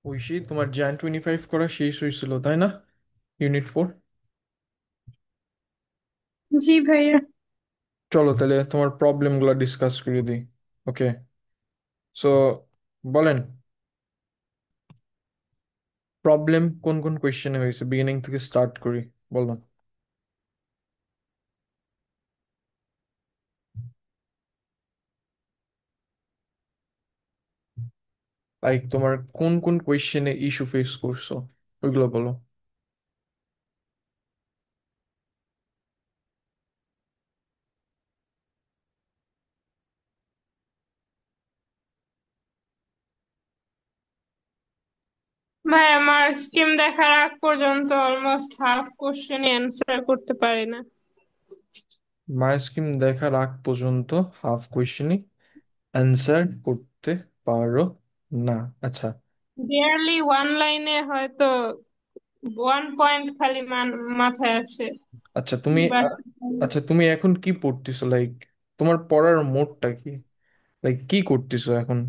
ঐশী, তোমার jan 25 করা শেষ হয়েছিল তাই না? ইউনিট 4। জি ভাইয়া। চলো তাহলে তোমার প্রবলেমগুলো ডিসকাস করে দিই। ওকে, সো বলেন, প্রবলেম কোন কোন কোয়েশ্চেনে হয়েছে, বিগিনিং থেকে স্টার্ট করি। বলো, লাইক তোমার কোন কোন কোয়েশ্চেনে ইস্যু ফেস করছো, ওইগুলো বলো। ভাইয়া মার্ক স্কিম দেখার আগ পর্যন্ত অলমোস্ট হাফ কোশ্চেন অ্যান্সার করতে পারি না। মাই স্কিম দেখার আগ পর্যন্ত হাফ কোয়েশ্চেনই অ্যান্সার করতে পারো না? আচ্ছা। বিয়ারলি ওয়ান লাইনে হয়তো ওয়ান পয়েন্ট খালি মাথায় আসে। আচ্ছা তুমি বাট আচ্ছা তুমি এখন কি পড়তেছো, লাইক তোমার পড়ার মোডটা কি? লাইক কি করতেছো এখন?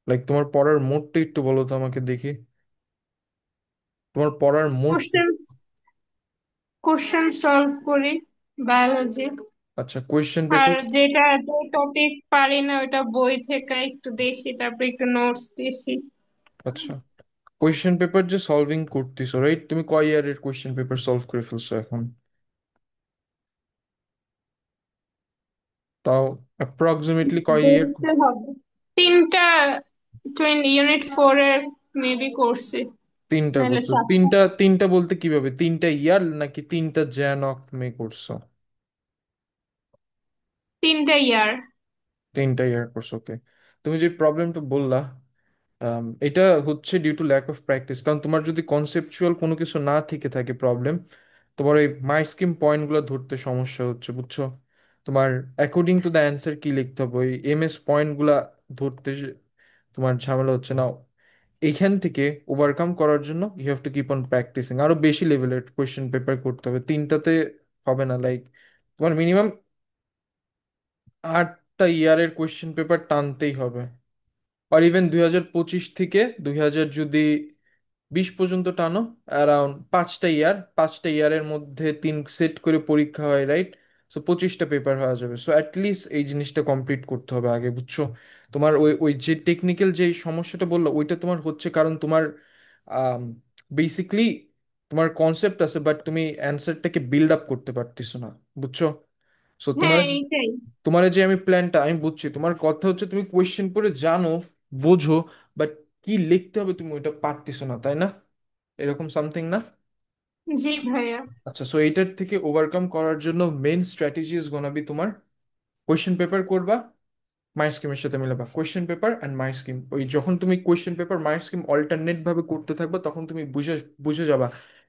লাইক তোমার পড়ার মোডটা একটু বলো তো আমাকে দেখি। তোমার পড়ার মোড। কোশ্চেন কোশ্চেন সলভ করি বায়োলজি। আচ্ছা, কোয়েশ্চেন আর পেপার। যে টপিক পারি না ওটা বই থেকে একটু দেখি, তারপর একটু নোটস দেখি। আচ্ছা, কোয়েশ্চেন পেপার যে সলভিং করতেছো, রাইট? তুমি কয় ইয়ারের কোয়েশ্চেন পেপার সলভ করে ফেলছো এখন? তাও অ্যাপ্রক্সিমেটলি কয় ইয়ার? দেখতে হবে। তিনটা ইউনিট 4 এর মেবি করছি। তিনটা নাহলে করছো? চারটা। তিনটা তিনটা বলতে কিভাবে, তিনটা ইয়ার নাকি তিনটা জ্যান অফ মে করছো? তিনটা ইয়ার। তিনটা ইয়ার করছো, ওকে। তুমি যে প্রবলেমটা বললা, এটা হচ্ছে due to lack of practice. কারণ তোমার যদি কনসেপচুয়াল কোনো কিছু না থেকে থাকে প্রবলেম, তোমার ওই মাই স্কিম পয়েন্টগুলো ধরতে সমস্যা হচ্ছে, বুঝছো? তোমার অ্যাকর্ডিং টু দ্য অ্যান্সার কি লিখতে হবে, ওই এমএস পয়েন্টগুলা ধরতে তোমার ঝামেলা হচ্ছে না। এইখান থেকে ওভারকাম করার জন্য you have to keep on practicing, আরো বেশি লেভেলের কোয়েশ্চেন পেপার করতে হবে। তিনটাতে হবে না, লাইক তোমার মিনিমাম 8টা ইয়ারের কোয়েশ্চেন পেপার টানতেই হবে। আর ইভেন 2025 থেকে 2000 যদি 20 পর্যন্ত টানো, অ্যারাউন্ড 5টা ইয়ার, 5টা ইয়ারের মধ্যে 3 সেট করে পরীক্ষা হয়, রাইট? সো 25টা পেপার হয়ে যাবে। সো অ্যাটলিস্ট এই জিনিসটা কমপ্লিট করতে হবে আগে, বুঝছো? তোমার ওই ওই যে টেকনিক্যাল যে সমস্যাটা বললো, ওইটা তোমার হচ্ছে কারণ তোমার বেসিকলি তোমার কনসেপ্ট আছে, বাট তুমি অ্যান্সারটাকে বিল্ড আপ করতে পারতেছো না, বুঝছো? সো তোমার হ্যাঁ, এইটাই। তোমার যে আমি প্ল্যানটা আমি বুঝছি, তোমার কথা হচ্ছে তুমি কোয়েশ্চেন পড়ে জানো, বোঝো, বাট কি লিখতে হবে তুমি ওইটা পারতেছো না, তাই না? এরকম সামথিং না? জি ভাইয়া। আচ্ছা, সো এইটার থেকে ওভারকাম করার জন্য main strategy is gonna be তোমার কোয়েশ্চেন পেপার করবা, মাই স্কিমের সাথে মিলাবা question paper and my scheme. ওই যখন তুমি question paper my scheme alternate ভাবে করতে থাকবা, তখন তুমি বুঝে বুঝে যাবা।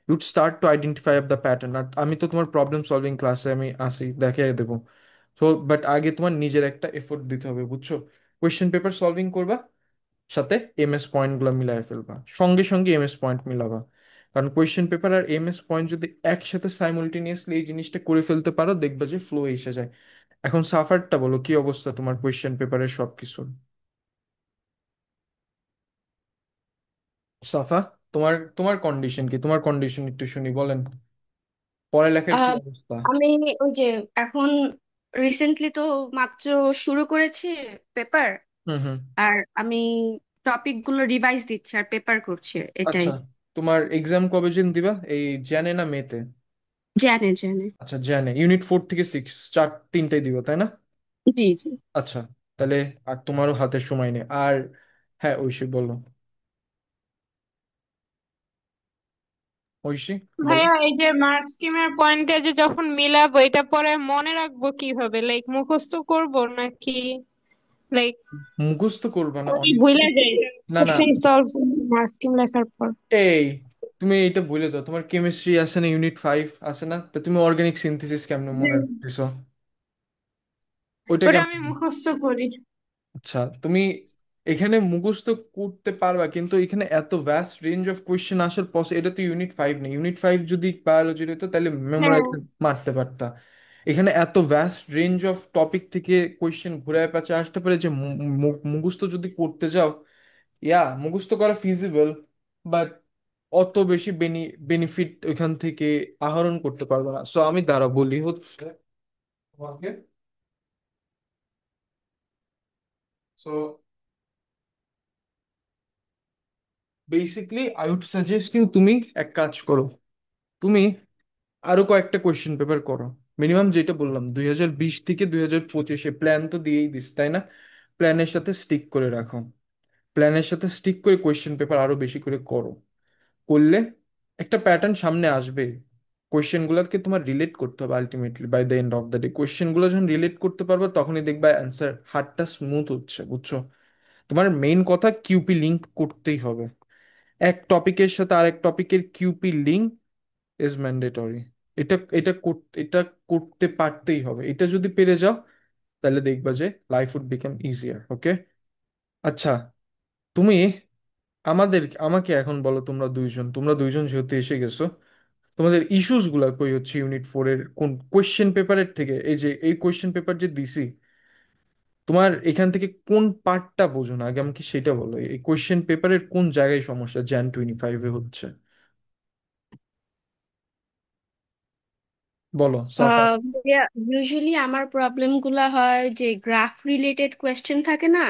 You'd start to identify of the pattern. আর আমি তো তোমার প্রবলেম সলভিং ক্লাসে আমি আসি, দেখিয়ে দেবো। তো বাট আগে তোমার নিজের একটা এফোর্ট দিতে হবে, বুঝছো? কোয়েশ্চেন পেপার সলভিং করবা, সাথে এমএস পয়েন্টগুলো মিলাই ফেলবা, সঙ্গে সঙ্গে এমএস পয়েন্ট মিলাবা। কারণ কোয়েশ্চেন পেপার আর এমএস পয়েন্ট যদি একসাথে সাইমultaneously এই জিনিসটা করে ফেলতে পারো, দেখবা যে ফ্লো এসে যায়। এখন সাফারটা বলো, কি অবস্থা তোমার কোয়েশ্চেন পেপারের সব কিছু? সাফা, তোমার তোমার কন্ডিশন কি? তোমার কন্ডিশন একটু শুনি, বলেন। পড়ালেখার কি আহ, অবস্থা? আমি ওই যে এখন রিসেন্টলি তো মাত্র শুরু করেছি পেপার। হুম হুম। আর আমি টপিক গুলো রিভাইজ দিচ্ছি আর পেপার করছি, এটাই। আচ্ছা, তোমার এক্সাম কবে যেন দিবা, এই জানে না মেতে? জানে জানে। আচ্ছা, জানে। ইউনিট 4 থেকে 6 তিনটাই দিবা তাই না? জি জি। আচ্ছা, তাহলে আর তোমারও হাতে সময় নেই আর। হ্যাঁ, ঐশী বলো। ঐশী বলো। ভাইয়া এই যে মার্ক স্কিমের পয়েন্টে যে যখন মিলাবো এটা পরে মনে রাখবো কিভাবে, লাইক মুখস্থ করব নাকি লাইক মুখস্থ করবা না ওই অনেস্টলি। ভুলে যাই না না, কোশ্চেন সলভ মার্ক স্কিম লেখার পর? এই তুমি এইটা ভুলে যাও, তোমার কেমিস্ট্রি আছে না, ইউনিট 5 আছে না, তা তুমি অর্গানিক সিনথেসিস কেমনে মনে হুম। রাখতেছো? ওইটা ওটা আমি কেমন? মুখস্থ করি। আচ্ছা, তুমি এখানে মুখস্থ করতে পারবা, কিন্তু এখানে এত ভ্যাস্ট রেঞ্জ অফ কোয়েশ্চেন আসার এটা তো ইউনিট 5 নেই। ইউনিট 5 যদি বায়োলজির হতো তাহলে হ্যাঁ। মেমোরাইজ মারতে পারতা। এখানে এত ভ্যাস্ট রেঞ্জ অফ টপিক থেকে কোয়েশ্চেন ঘুরায় পেঁচে আসতে পারে যে মুখস্থ যদি করতে যাও, মুখস্থ করা ফিজিবল, বাট অত বেশি বেনিফিট ওইখান থেকে আহরণ করতে পারবে না। সো আমি দ্বারা বলি হচ্ছে তোমাকে, so basically I would suggest you, তুমি এক কাজ করো, তুমি আরো কয়েকটা কোয়েশ্চেন পেপার করো। মিনিমাম যেটা বললাম 2020 থেকে 2025, প্ল্যান তো দিয়েই দিস তাই না? প্ল্যানের সাথে স্টিক করে রাখো, প্ল্যানের সাথে স্টিক করে কোয়েশ্চেন পেপার আরো বেশি করে করো। করলে একটা প্যাটার্ন সামনে আসবে। কোয়েশ্চেন গুলোকে তোমার রিলেট করতে হবে ultimately, by the end of the day question গুলো যখন রিলেট করতে পারবে তখনই দেখবা অ্যান্সার হাতটা স্মুথ হচ্ছে, বুঝছো? তোমার মেইন কথা কিউপি লিঙ্ক করতেই হবে, এক টপিকের সাথে আরেক টপিকের কিউপি লিঙ্ক ইজ ম্যান্ডেটরি। এটা করতে পারতেই হবে, এটা যদি পেরে যাও তাহলে দেখবা যে লাইফ উড বিকাম ইজিয়ার। ওকে, আচ্ছা, তুমি আমাকে এখন বলো, তোমরা দুইজন যেহেতু এসে গেছো, তোমাদের ইস্যুস গুলা কই হচ্ছে ইউনিট 4 এর কোন কোয়েশ্চেন পেপারের থেকে? এই যে এই কোয়েশ্চেন পেপার যে দিছি, তোমার এখান থেকে কোন পার্টটা বোঝো না আগে আমাকে সেটা বলো। এই কোয়েশ্চেন পেপারের কোন জায়গায় সমস্যা Jan 25 হচ্ছে, বলো সাফা। ইউজুয়ালি আমার প্রবলেম গুলা হয় যে গ্রাফ রিলেটেড কোয়েশ্চেন থাকে না,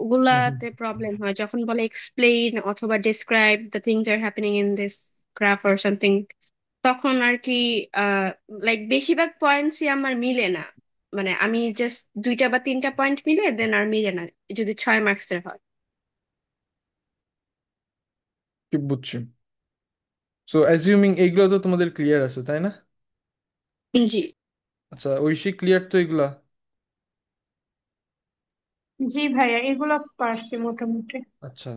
ওগুলাতে প্রবলেম হয় যখন বলে এক্সপ্লেইন অথবা describe the things are happening in this graph or something, তখন আর কি লাইক বেশিরভাগ পয়েন্টসই আমার মিলে না। মানে আমি জাস্ট দুইটা বা তিনটা পয়েন্ট মিলে দেন আর মিলে না যদি 6 মার্কসের হয়। কি বুঝছি। সো অ্যাজিউমিং এইগুলো তো তোমাদের ক্লিয়ার আছে তাই না? জি। আচ্ছা, ঐশী ক্লিয়ার তো এগুলা? জি ভাইয়া, এগুলো পারছি মোটামুটি। আচ্ছা,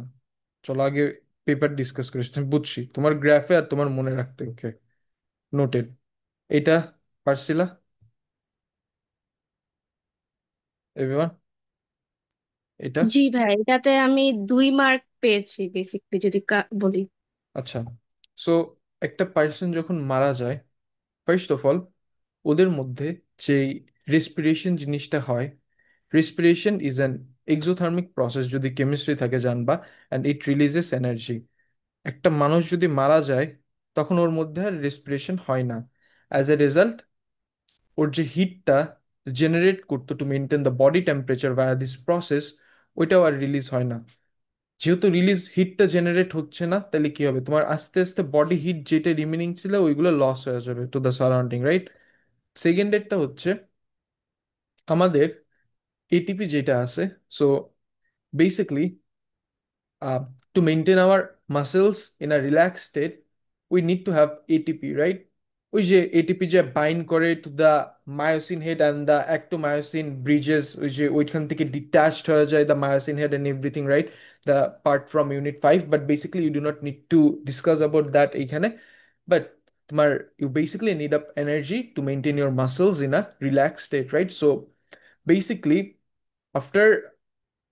চলো আগে পেপার ডিসকাস করি। তুমি বুঝছি তোমার গ্রাফে আর তোমার মনে রাখতে, ওকে, নোটেড। এটা পারছিলা এভরিওয়ান? এটা জি ভাই, এটাতে আমি 2 মার্ক পেয়েছি বেসিকলি যদি বলি। আচ্ছা, সো একটা পার্সন যখন মারা যায়, ফার্স্ট অফ অল ওদের মধ্যে যে রেসপিরেশন জিনিসটা হয়, respiration is an exothermic process, যদি কেমিস্ট্রি থাকে জানবা, অ্যান্ড ইট রিলিজেস এনার্জি। একটা মানুষ যদি মারা যায় তখন ওর মধ্যে আর রেসপিরেশন হয় না। অ্যাজ এ রেজাল্ট ওর যে হিটটা জেনারেট করতো to maintain the body temperature via this process, ওইটাও আর রিলিজ হয় না। যেহেতু হিটটা জেনারেট হচ্ছে না, তাহলে কি হবে, তোমার আস্তে আস্তে বডি হিট যেটা রিমেনিং ছিল ওইগুলো লস হয়ে যাবে টু দ্য সারাউন্ডিং, রাইট? সেকেন্ডেরটা হচ্ছে আমাদের এটিপি যেটা আছে। So basically uh, to maintain our muscles in a relaxed state, we need to have ATP, right? ওই যে এটিপি যে বাইন্ড করে to the myosin head and the actomyosin bridges, ওই যে ওইখান থেকে ডিট্যাচড হয়ে যায় the myosin head and everything, right? The part from unit 5, but basically you do not need to discuss about that এইখানে। But তোমার you basically need up energy to maintain your muscles in a relax state, right? So basically after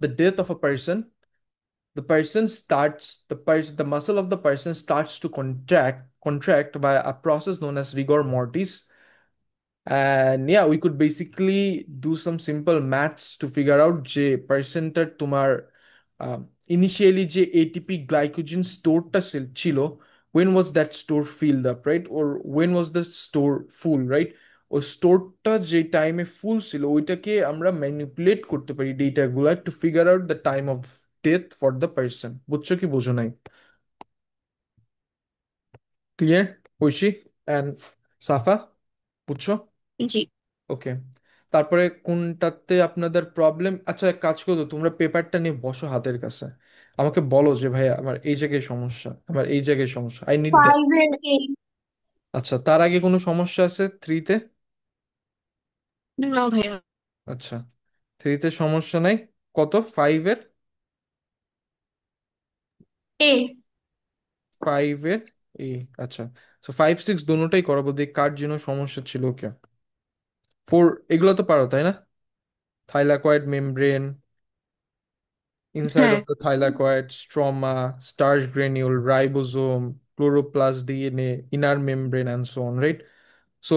the death of a person, the muscle of the person starts to contract by a process known as rigor mortis. And yeah, we could basically do some simple maths to figure out যে পার্সেন্টটা তোমার initially যে ATP glycogen স্টোরটা ছিল, when was that store filled up, right? or when was the store full, right? ও স্টোরটা যে টাইমে ফুল ছিল ওইটাকে আমরা manipulate করতে পারি ডেটা গুলা to figure out the time of death for the person. বুঝছো কি বুঝো নাই? ক্লিয়ার ঐশী অ্যান্ড সাফা? বুঝছো? জি। ওকে, তারপরে কোনটাতে আপনাদের প্রবলেম? আচ্ছা, এক কাজ করো, তোমরা পেপারটা নিয়ে বসো হাতের কাছে, আমাকে বলো যে ভাই আমার এই জায়গায় সমস্যা, আমার এই জায়গায় সমস্যা, আই নিড দ্যাট। 5 এর A। আচ্ছা, তার আগে কোনো সমস্যা আছে 3-তে? না ভাইয়া। আচ্ছা, 3-তে সমস্যা নাই। কত 5-এর? A। 5-এর এই, আচ্ছা, তো 5-6 দুটোটাই করাবো, দেখ কার জন্য সমস্যা ছিল। ওকে, 4 এগুলো তো পারো তাই না? থাইলাকয়েড মেমব্রেন, inside হ্যাঁ। of the thylakoid stroma, starch granule, ribosome, chloroplast DNA, inner membrane, and so on, right? So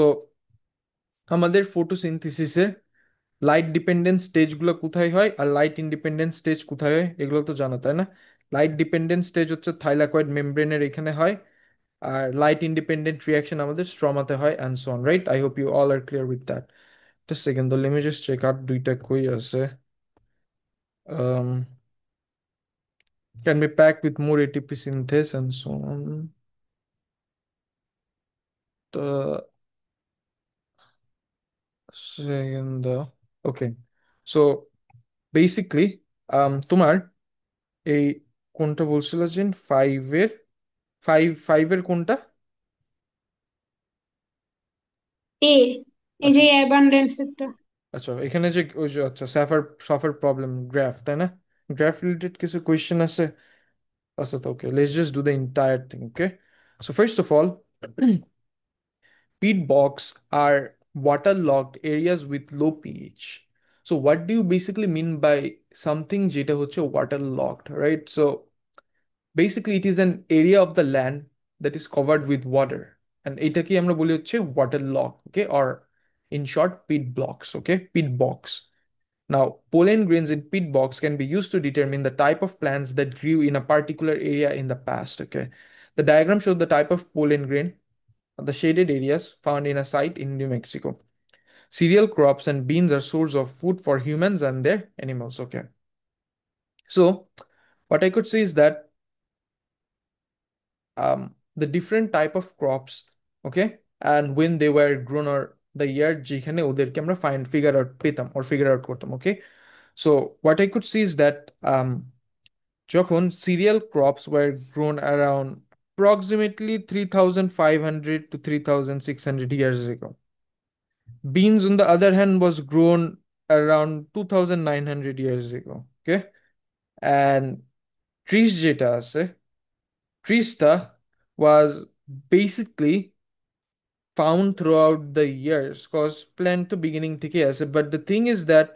আমাদের ফটোসিনথেসিসের লাইট ডিপেন্ডেন্ট স্টেজগুলো কোথায় হয় আর লাইট ইন্ডিপেন্ডেন্ট স্টেজ কোথায় হয় এগুলো তো জানো তাই না? লাইট ডিপেন্ডেন্ট স্টেজ হচ্ছে থাইলাকয়েড মেমব্রেনের এখানে হয়, আর লাইট ইন্ডিপেন্ডেন্ট রিয়াকশন আমাদের স্ট্রমাতে হয়, and so on, right? I hope you all are clear with that. Just second, let me just check out দুইটা কই আছে। um can be packed with more ATP synthase and so on. The second, okay, so basically তোমার এই কোনটা বলছিল যে ফাইভের ফাইভের কোনটা? এ, এই আচ্ছা যে অ্যাবান্ডেন্স একটা। আচ্ছা, এখানে যে ওই যে আচ্ছা সাফার সাফার প্রবলেম গ্রাফ, তাই না? গ্রাফ রিলেটেড কিছু কোয়েশ্চেন আছে। আচ্ছা তো okay, let's just do the entire thing, okay? So first of all, peat bogs are waterlogged areas with low pH. So what do you basically mean by something যেটা হচ্ছে waterlogged, right? So basically it is an area of the land that is covered with water, and এটাকে আমরা বলি হচ্ছে waterlogged, okay? Or in short, peat blocks, okay? Peat bogs. Now, pollen grains in peat bogs can be used to determine the type of plants that grew in a particular area in the past, okay? The diagram shows the type of pollen grain, the shaded areas found in a site in New Mexico. Cereal crops and beans are source of food for humans and their animals. Okay. So what I could say is that the different type of crops, okay, and when they were grown or the year যেখানে ওদেরকে আমরা find figure out পেতাম or figure out করতাম, okay? So what I could see is that যখন cereal crops were grown around approximately 3,500 to 3,600 years ago. Beans, on the other hand, was grown around 2,900 years ago. Okay. And trees যেটা আছে, treesটা was basically found throughout the years cause plant to beginning থেকে আছে, but the thing is that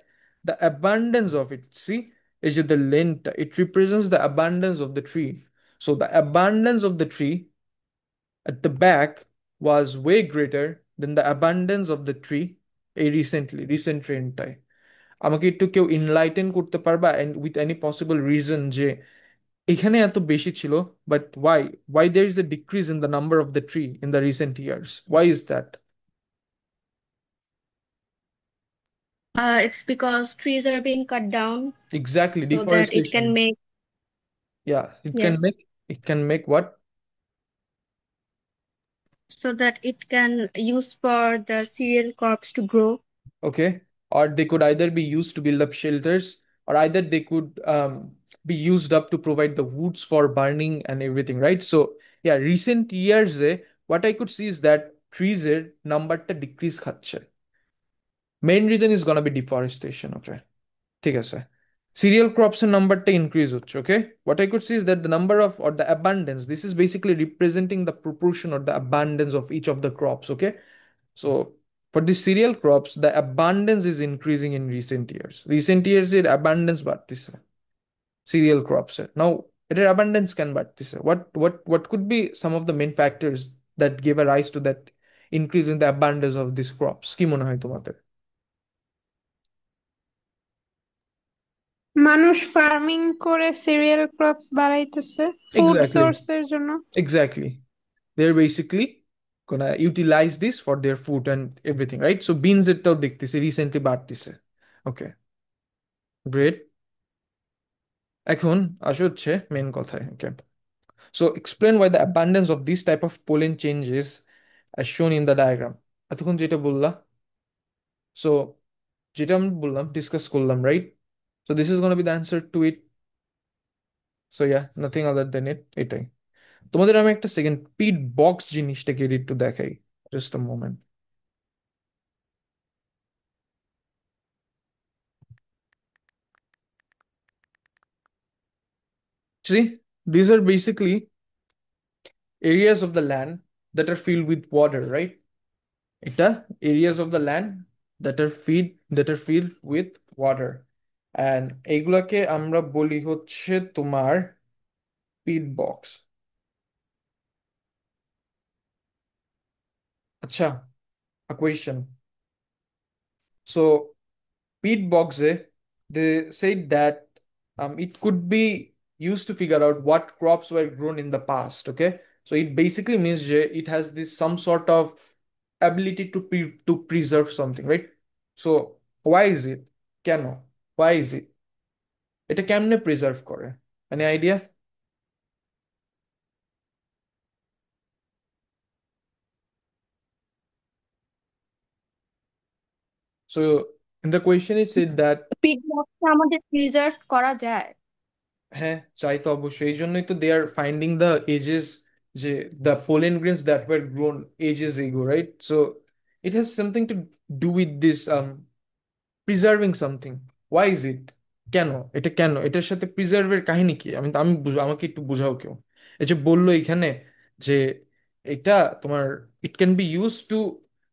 the abundance of it, see, is the length, it represents the abundance of the tree. So the abundance of the tree at the back was way greater than the abundance of the tree a recent ট্রেন্ডটায়। আমাকে একটু কেউ enlighten করতে পারবা and with any possible reason যে এখানে এত বেশি ছিল, but why there is a decrease in the number of the tree in the recent years? Why is that? It's because trees are being cut down Exactly, so that it can deforestation. make, Yeah, yes, it can make what? so that it can use for the cereal crops to grow. Okay, or they could either be used to build up shelters, or either they could be used up to provide the woods for burning and everything, right? So yeah, recent years what I could see is that trees এর নাম্বারটা decrease খাচ্ছে। Main reason is gonna be deforestation, okay? ঠিক আছে। Cereal crops এর নাম্বারটা increase হচ্ছে, okay? What I could see is that the number of, or the abundance, this is basically representing the proportion or the abundance of each of the crops, okay? So for the cereal crops, the abundance is increasing in recent years. Recent years এর abundance বাড়তিছে cereal crops এর। Now এটার abundance কেন বাড়তিছে? What could be some of the main factors that give a rise to that increase in the abundance of these crops? কি মনে হয় তোমাদের? মানুষ ফার্মিং করে সিরিয়াল ক্রপস বাড়াইতেছে ফুড Exactly, সোর্সের জন্য। exactly. They're basically gonna utilize this for their food and everything, right? So beans এরটাও দেখতেছি recently বাড়তিছে। ওকে, গ্রেট। এখন আসে হচ্ছে মেন কথায়, ওকে? So explain why the abundance of this type of pollen changes as shown in the diagram. এতক্ষণ যেটা বললা, so যেটা আমি বললাম ডিসকাস করলাম, right? So this is going to be the answer to it. So yeah, nothing other than it, এটাই। তোমাদের আমি একটা সেকেন্ড পিট বক্স জিনিসটাকে একটু দেখাই, just a moment. See, these are basically areas of the land that are filled with water, right? এটা areas of the land that are filled with water, and এইগুলাকে আমরা বলি হচ্ছে তোমার পিট বক্স। আচ্ছা, a question. So peat bogs they said that it could be used to figure out what crops were grown in the past. Okay, so it basically means যে it has this some sort of ability to preserve something, right? So why is it? কেন? Why is it? এটা কেমনে preserve করে? Any idea? So in the question it said that, পিডিএফটা আমাদের preserve করা যায়? হ্যাঁ চাই তো অবশ্যই, এই জন্যই তো they are finding the ages, যে the pollen grains that were grown ages ago, right? So it has something to do with this preserving something. Why is it? কেন? এটা কেন? এটার সাথে প্রিজার্ভের কাহিনী কি? আমাকে একটু বোঝাও কেউ। এই যে বললো এখানে যে এটা তোমার, it can be use to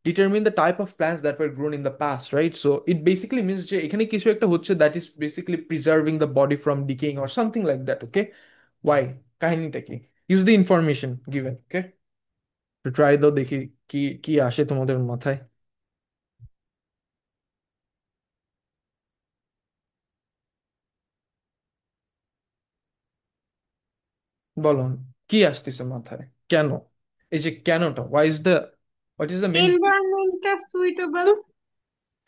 determine the type of plants that were grown in the past, right? So it basically means যে এখানে কিছু একটা হচ্ছে that is basically preserving the body from decaying or something like that. Okay, why? কাহিনীটা কি? Use the information given. Okay, তো try দাও, দেখি কি কি আসে তোমাদের মাথায়। বলো, কি আসতেছে মাথায়? কেন? এই যে কেনটা, হোয়াট ইজ দ্য মেন? এনভায়রনমেন্টটা সুইটেবল।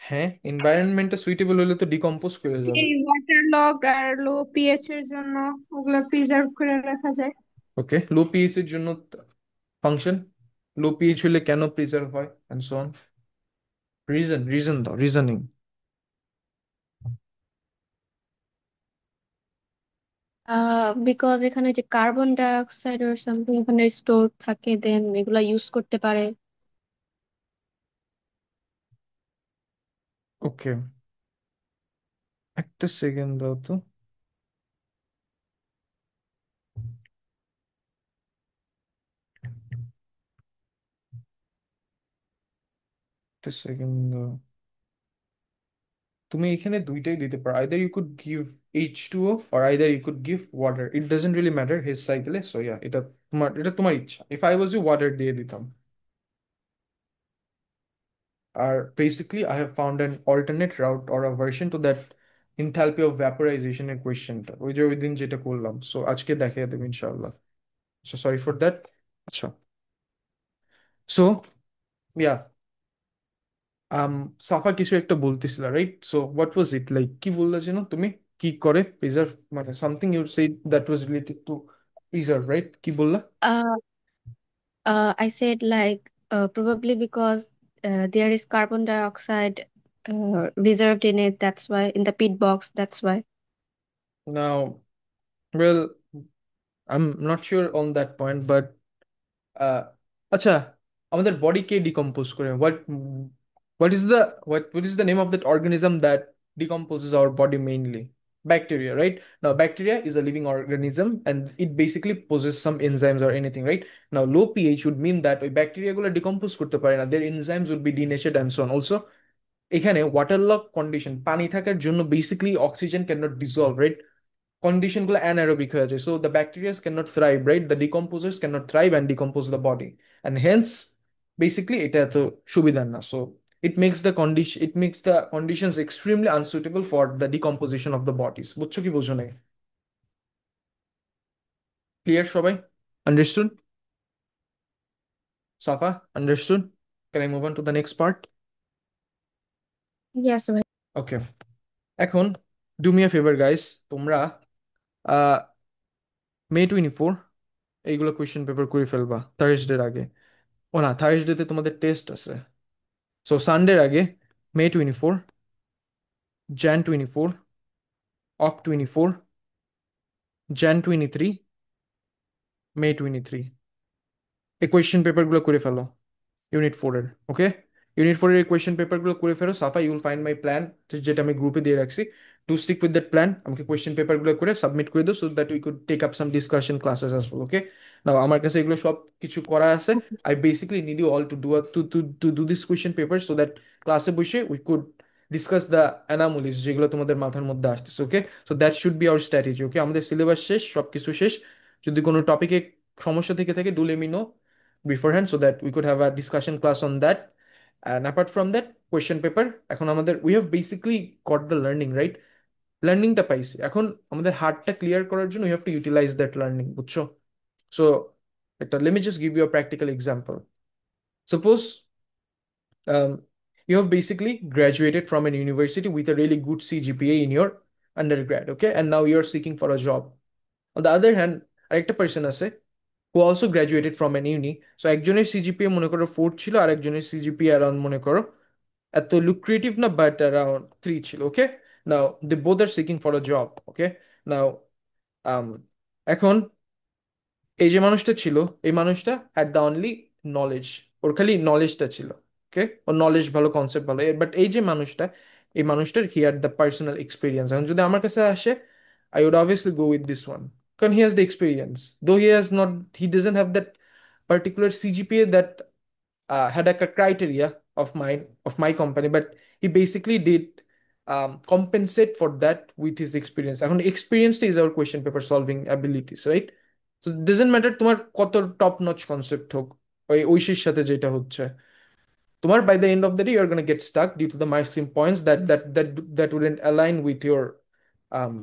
হ্যাঁ, এনভায়রনমেন্টটা সুইটেবল হলে তো ডিকম্পোজ করে যাবে। এই ওয়াটার লগ আর লো পিএইচ এর জন্য ওগুলো প্রিজার্ভ করে রাখা যায়। ওকে, লো পিএইচ এর জন্য ফাংশন, লো পিএইচ হলে কেন প্রিজার্ভ হয়, এন্ড সো অন। রিজন দাও, রিজনিং। বিকজ এখানে যে carbon dioxide or something এখানে স্টোর থাকে, দেন এগুলা ইউজ করতে পারে। ওকে, একটা সেকেন্ড দাও তো। একটা সেকেন্ড দাও। তুমি এখানে দুইটাই দিতে পারো, either you could give H2O or either you could give water. It doesn't really matter his cycle. So yeah, এটা তোমার ইচ্ছা। If I was you, water দিয়ে দিতাম। আর basically I have found an alternate route or a version to that enthalpy of vaporization এর কোয়েশ্চেনটা, ওই যে ওই দিন যেটা করলাম, সো আজকে দেখিয়ে দেবো ইনশাআল্লাহ। So sorry for that. আচ্ছা, সো ইয়া, আম সাফা কিছু একটা বলতেছিল, right? So what was it like, কি বললে যেন তুমি? কি করে প্রিজার্ভ, মানে something you said that was related to preserve, right? কি বললা? uh, I said like probably because there is carbon dioxide reserved in it, that's why in the pit box, that's why. Now, well, I am not sure on that point, but আচ্ছা, আমাদের body কে decompose করে? What is the name of that organism that decomposes our body mainly? Bacteria, right? Now bacteria is a living organism and it basically possesses some enzymes or anything, right? Now low pH would mean that ওই bacteria গুলো decompose করতে পারে না, their enzymes would be denatured and so on also। এখানে water log condition, পানি থাকার জন্য basically oxygen can not dissolve, right? Condition গুলো অ্যানারোবিক হয়ে যায়, so the bacterias can not thrive, right? The decomposers can not thrive and decompose the body, and hence basically এটা এত সুবিধার না। So it makes the conditions extremely unsuitable for the decomposition of the bodies। বুঝছো কি বুঝো নাই? Clear সবাই? Understood? Safa, understood? Can I move on to the next part? Yes, right. Okay, এখন do me a favour guys, তোমরা May 24 এইগুলো question paper করে ফেলবা থার্সডের আগে। ও না, থার্সডেতে তোমাদের টেস্ট আছে। সো সানডের আগে May 24, Jan 24, Oct 24, Jan 23, May 23, এই কোয়েশ্চেন পেপারগুলো করে ফেলো ইউনিট 4-এর। ওকে, ইউনিট 4-এর এই কোয়েশ্চেন পেপারগুলো করে ফেলো সাফা, ইউল ফাইন্ড মাই প্ল্যান, যেটা আমি গ্রুপে দিয়ে রাখছি। To stick with that plan, আমাকে কোয়েশ্চেন পেপারগুলো করে সাবমিট করে দিও, so that we could take up some discussion classes as well. Okay, now আমার কাছে এগুলো সব কিছু করা আছে। I basically need you all to do this question paper so that ক্লাসে বসে we could discuss the anomalies যেগুলো তোমাদের মাথার মধ্যে আসতেছে। Okay, so that should be our strategy. Okay, আমাদের সিলেবাস শেষ, সব কিছু শেষ। যদি কোনো টপিকে সমস্যা থেকে থাকে, do let me no beforehand so that we could have a discussion class on that. And apart from that, question paper, এখন আমাদের we have basically got the learning, right? লার্নিংটা পাইছি, এখন আমাদের হার্টটা ক্লিয়ার করার জন্য you have to utilize that learning, বুঝছো? So একটা let me just give you a practical example. Suppose you have basically graduated from an university with a really good CGPA in your undergrad, okay, and now you're seeking for a job. On the other hand, আরেকটা person আছে who also graduated from an uni. So একজনের CGPA মনে করো 4 ছিল, আর একজনের CGPA around মনে করো এত লুক্রেটিভ না, বাট অ্যারাউন্ড 3 ছিল, okay? Now they both are seeking for a job, okay? Now এখন এই যে মানুষটা ছিল, এই মানুষটা হ্যাড দ্য অনলি নলেজ, ওর খালি নলেজটা ছিল, ওকে? ওর নলেজ ভালো, কনসেপ্ট ভালো, বাট এই যে মানুষটা, এই মানুষটার he had the personal experience. এখন যদি আমার কাছে আসে, I would obviously go with this one, কারণ he has the experience, though he has not, he doesn't have that particular CGPA that had like a criteria of my company, but he basically did compensate for that with his experience. এখন experience is our question paper solving abilities, right? So it doesn't matter তোমার কত top notch concept হোক, ওই ঐশীর সাথে যেটা হচ্ছে, তোমার by the end of the day you're going to get stuck due to the marking points that wouldn't align with your um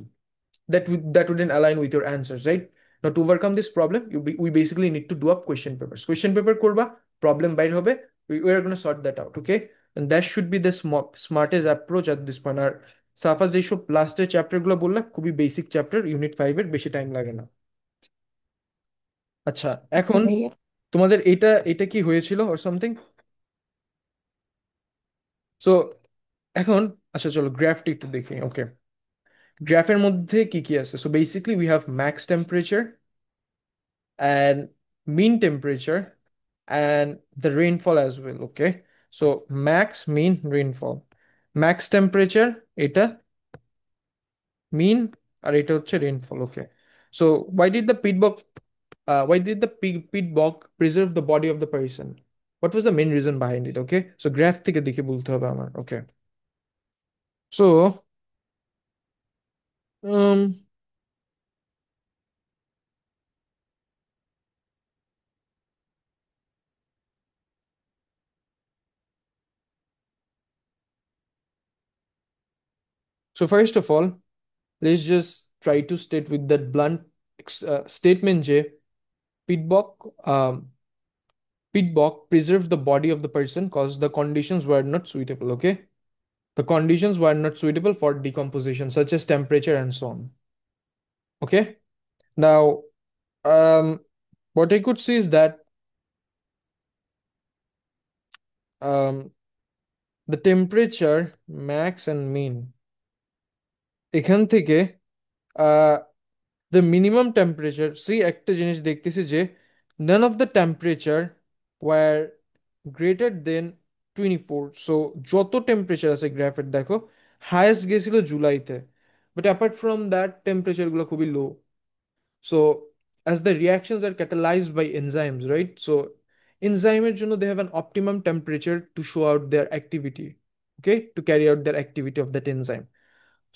that wouldn't align with your answers, right? Now to overcome this problem, we basically need to do up question papers. Question paper করবা, problem বাইর হবে, we are going to sort that out, okay? And that should be the smartest approach at this point. আর সাফা যেসব লাস্টের chapter গুলো বললা, খুবই basic chapter, unit 5 এর, বেশি টাইম লাগে না। আচ্ছা, আচ্ছা এখন ভাইয়া। তোমাদের এটা এটা কি হয়েছিল অর সামথিং? সো এখন আচ্ছা চলো গ্রাফটি একটু দেখি, ওকে? গ্রাফের মধ্যে কি কি আছে? So basically we have max temperature and mean temperature and the rainfall as well, okay? So max, mean, rainfall. Max temperature এটা, mean, আর এটা হচ্ছে rainfall, okay? So why did the peat bog preserve the body of the person? What was the main reason behind it, okay? So graph থেকে দেখে বলতে হবে আমার, okay? So um so first of all, let's just try to state with that blunt statement যে peat bog um Pitbock preserved the body of the person because the conditions were not suitable, okay? The conditions were not suitable for decomposition, such as temperature and so on. Okay? Now, um, what I could see is that um, the temperature, max and mean, এখান থেকে uh, the minimum temperature, see একটা জিনিস দেখতেছি যে none of the temperature were greater than 24. So যত temperature আছে গ্রাফের দেখো, হায়েস্ট গেছিল জুলাইতে, but apart from that temperature গুলো খুবই লো। So as the reactions are catalysed by enzymes, right? So এনজাইমের জন্য they have an optimum temperature to show out their activity, okay, to carry out their activity of that enzyme.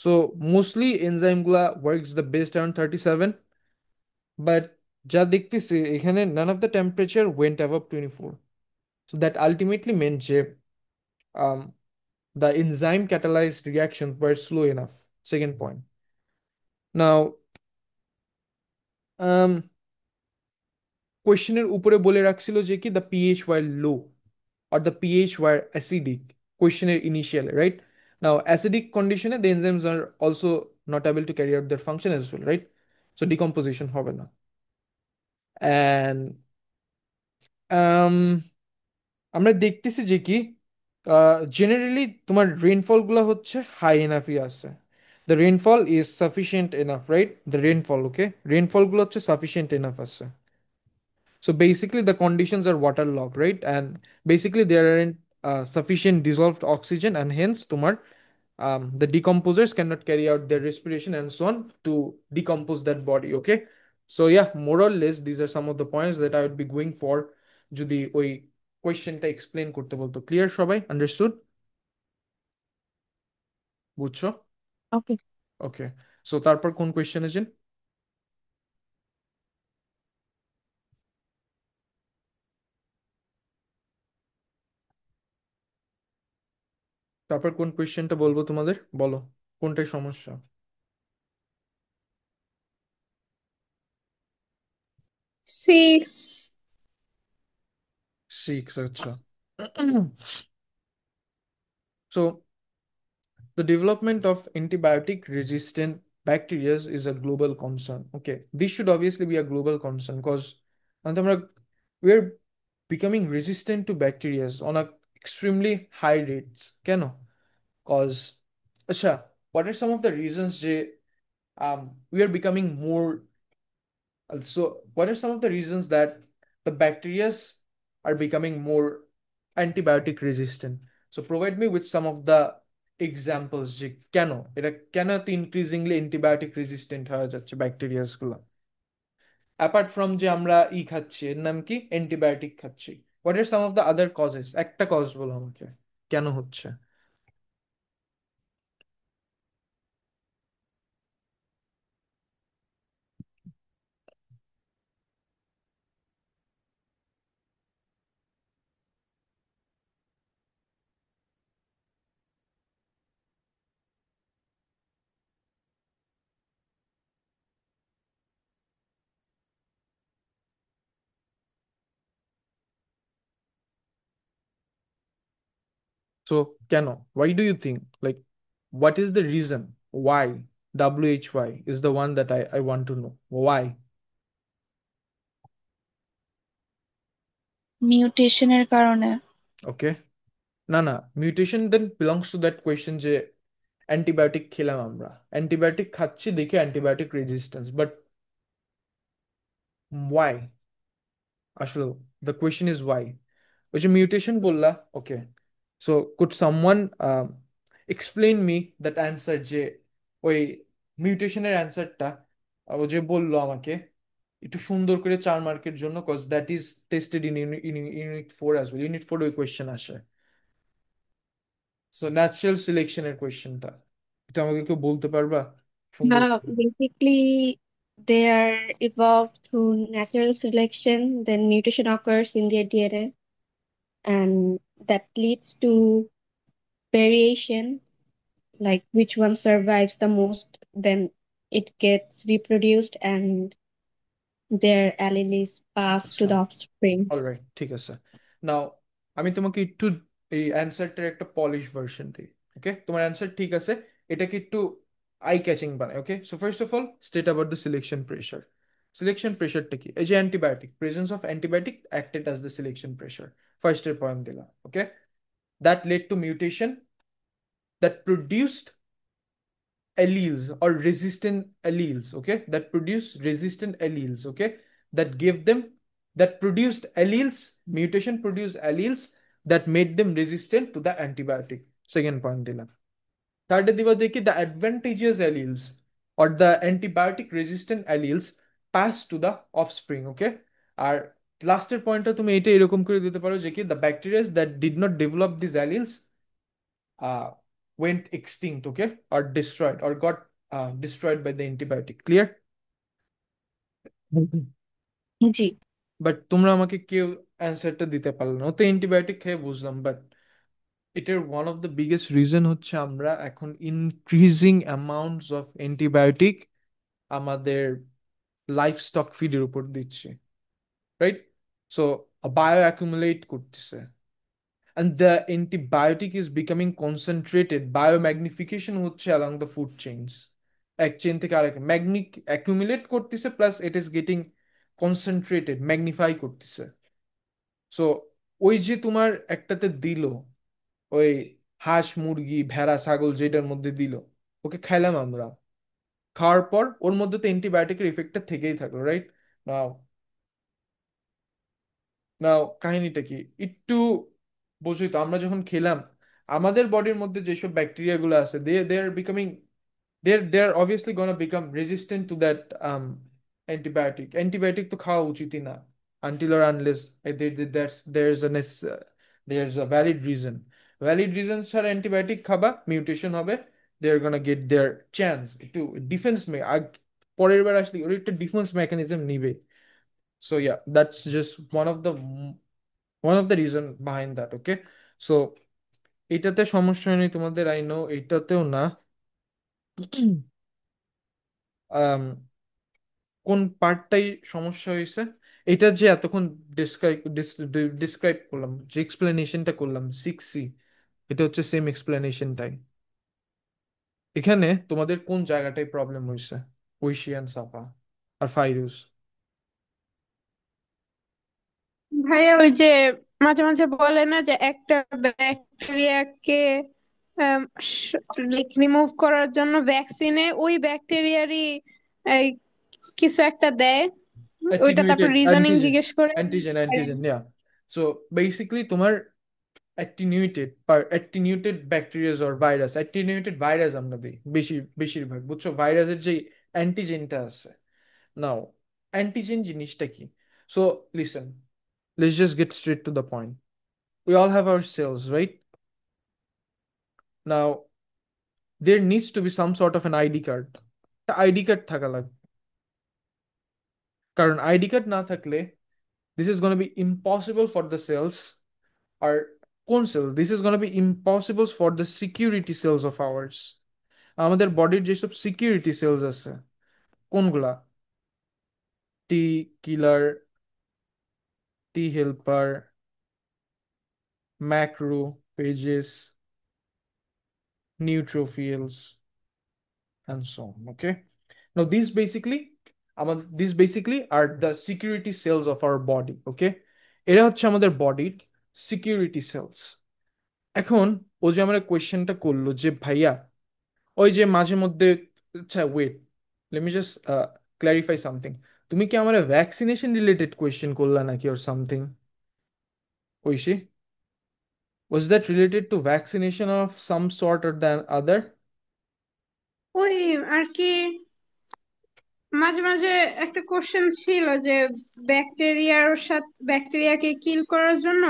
So mostly এনজাইমগুলা works the best around 37, but যা দেখতেছি এখানে none of the temperature went above 24. So that ultimately meant যে um, the enzyme catalyzed reactions were slow enough. Second point. Now, um, কোয়েশ্চেনের উপরে বলে রাখছিল যে কি the pH were low or the pH were acidic. কোয়েশ্চেনের initial, right? Now, acidic condition the enzymes are also not able to carry out their function as well, right? So decomposition হবে না। And um, আমরা দেখতেছি যে কি generally তোমার rainfall গুলো হচ্ছে high এনাফই আছে, the rainfall is sufficient enough, right? The rainfall, okay, rainfall গুলো হচ্ছে সাফিসিয়েন্ট এনাফ আছে। So basically the conditions are waterlogged, right? And basically there aren't sufficient dissolved oxygen, and hence তোমার the decomposers cannot carry out their respiration and so on to decompose that body, okay? So yeah, more or less these are some of the points that I would be going for যদি ওই কোয়েশ্চেনটা explain করতে বলতো। Clear সবাই? Understood? বুঝছো? ওকে। ওকে, so তারপর কোন কোয়েশ্চেনে যান? তারপর কোন কোয়েশ্চেনটা বলবো তোমাদের, বলো কোনটাই সমস্যা? সিক্স। সিক্স, আচ্ছা। So the development of antibiotic resistant bacteria is a global concern. Okay, this should obviously be a global concern because we're becoming resistant to bacteria on a extremely high rates. কেন? Cause আচ্ছা, what are some of the reasons যে we are becoming more, so what are some of the reasons that the bacteria are becoming more antibiotic resistant? So provide me with some of the examples যে কেন এটা কেন এত increasingly antibiotic resistant হয়ে যাচ্ছে ব্যাকটেরিয়াস গুলো, apart from যে আমরা খাচ্ছি, এর নাম কি, অ্যান্টিবায়োটিক খাচ্ছি। What are some of the other causes? একটা কজ বলো আমাকে কেন হচ্ছে। So কেন, why do you think, like, what is the reason why? WHY is the one that I want to know why. মিউটেশনের কারণে। ওকে, না না, mutation then belongs to that question যে অ্যান্টিবায়োটিক খেলাম, আমরা অ্যান্টিবায়োটিক খাচ্ছি দেখে অ্যান্টিবায়োটিক রেজিস্ট্যান্স, বাট ওয়াই আসলে, the question is why. ওই যে মিউটেশন বললা, okay, so could someone explain me that answer, যে ওই মিউটেশনের অ্যান্সারটা ও যে বললো আমাকে একটু সুন্দর করে 4 মার্কের জন্য, cause that is tested in unit 4 as well, unit 4 ওই কোয়েশ্চেন আসে। সো ন্যাচারাল সিলেকশনের কোয়েশ্চেনটা এটা আমাকে কেউ বলতে পারবা সুন্দর করে? Basically, they are evolved through natural selection, then mutation occurs in their DNA, and that leads to variation, like which one survives the most, then it gets reproduced and their allele is passed to আচ্ছা, the offspring. Alright, ঠিক আছে। নাও আমি তোমাকে একটু এই অ্যান্সারটার একটা polish version দিই। ওকে, তোমার অ্যান্সার ঠিক আছে, এটাকে একটু আই ক্যাচিং বানাই। Okay, so first of all state about the selection pressure. Selection প্রেশারটা কি? এই যে antibiotic, presence of antibiotic acted as the selection pressure, ফার্স্টের পয়েন্ট দিলাম। Okay, that led to mutation that produced alleles or resistant alleles, okay, that produce resistant alleles, okay, that give them, that produced alleles, mutation produced alleles that made them resistant to the antibiotic. Second point দিলাম। থার্ডে দিব দেখি the advantageous alleles or the antibiotic resistant alleles pass to the offspring, okay। আর লাস্টের পয়েন্টটা তুমি এটা এরকম করে দিতে পারো যে কি the bacteria that did not develop these alleles uh, went extinct, okay, or destroyed, or got destroyed by the antibiotic. Clear? G. But তোমরা আমাকে কেউ অ্যান্সারটা দিতে পারলো না। ও তো অ্যান্টিবায়োটিক খেয়ে বুঝলাম, বাট এটার one of the biggest reason হচ্ছে আমরা এখন ইনক্রিজিং অ্যামাউন্টস অফ অ্যান্টিবায়োটিক আমাদের লাইফ স্টক ফিডের উপর দিচ্ছি, রাইট? সো বায়ো অ্যাকুমুলেট করতেছে, and the antibiotic is becoming concentrated, biomagnification হচ্ছে along the food chains, এক চেইন থেকে আরেক ম্যাগনিক অ্যাকুমুলেট করতেছে, plus it is getting concentrated, magnify করতেছে। সো ওই যে তোমার একটাতে দিল, ওই হাঁস মুরগি ভেড়া ছাগল যেটার মধ্যে দিল, ওকে খাইলাম আমরা, খাওয়ার পর ওর মধ্যে তো অ্যান্টিবায়োটিকের ইফেক্টটা থেকেই থাকলো, রাইট? নাও নাও কাহিনীটা কি একটু বুঝি তো, আমরা যখন খেলাম আমাদের বডির মধ্যে যেসব ব্যাকটেরিয়া গুলো আছে, they are becoming, they're obviously gonna become resistant to that antibiotic তো খাওয়া উচিতই না, until or unless there's a valid reason ছাড়া অ্যান্টিবায়োটিক খাবা, মিউটেশন হবে, they are gonna get their chance একটু ডিফেন্স পরের বার আসলে ওর একটা ডিফেন্স মেকানিজম নিবে। So yeah, that's just one of the reason behind that, okay। So এটাতে সমস্যা নেই তোমাদের, আই নো, এটাতেও না। আম, কোন পার্টটাই সমস্যা হয়েছে? এটা যে এতক্ষণ ডিসক্রাইব ডিসক্রাইব করলাম, যে এক্সপ্লেনেশনটা করলাম 6C, এটা হচ্ছে সেম এক্সপ্লেনেশনটাই। এখানে তোমাদের কোন জায়গাটায় প্রবলেম হয়েছে, ঐশিয়ান, সাফা আর ফাইরুজ? ভাইয়া ওই যে মাঝে মাঝে বলে না যে একটা ব্যাকটেরিয়াকে রিমুভ করার জন্য ভ্যাকসিনে ওই ব্যাকটেরিয়ারই কিছু একটা দেয়, ওইটা তারপর অ্যাটিনিউয়েটেড রিজনিং অ্যান্টিজেন, জিজ্ঞেস করে। Antigen, yeah. সো বেসিক্যালি তোমার attenuated bacterias or virus, attenuated virus আমরা দিই বেশিরভাগ, বুঝছো? ভাইরাসের যে অ্যান্টিজেনটা আছে। নাও অ্যান্টিজেন জিনিসটা কি? So listen, let's just get straight to the point. We all have our cells, right? Now there needs to be some sort of an ID card. একটা আইডি কার্ড থাকা লাগবে, কারণ আইডি কার্ড না থাকলে this is going to be impossible for the cells, or কোন sell, this is going to be impossible for the security cells of ours. আমাদের বডির যেসব সিকিউরিটি সেলস আছে, কোনগুলা? T killer, T helper, macrophages, neutrophils, and so on. Okay, now these basically are the security cells of our body. Okay, এরা হচ্ছে আমাদের বডির security sales. এখন ও যে আমার কোয়েশ্চেনটা করলো যে ভাইয়া ওই যে মাঝে মধ্যে, আচ্ছা wait, let me just clarify something. তুমি কি আমার ভ্যাকসিনেশন রিলেটেড কোয়েশ্চেন করলা নাকি, or something? Oishi, was that related to vaccination of some sort or the other? ওই আর কি মাঝে মাঝে একটা কোশ্চেন ছিল যে ব্যাকটেরিয়াকে কিল করার জন্য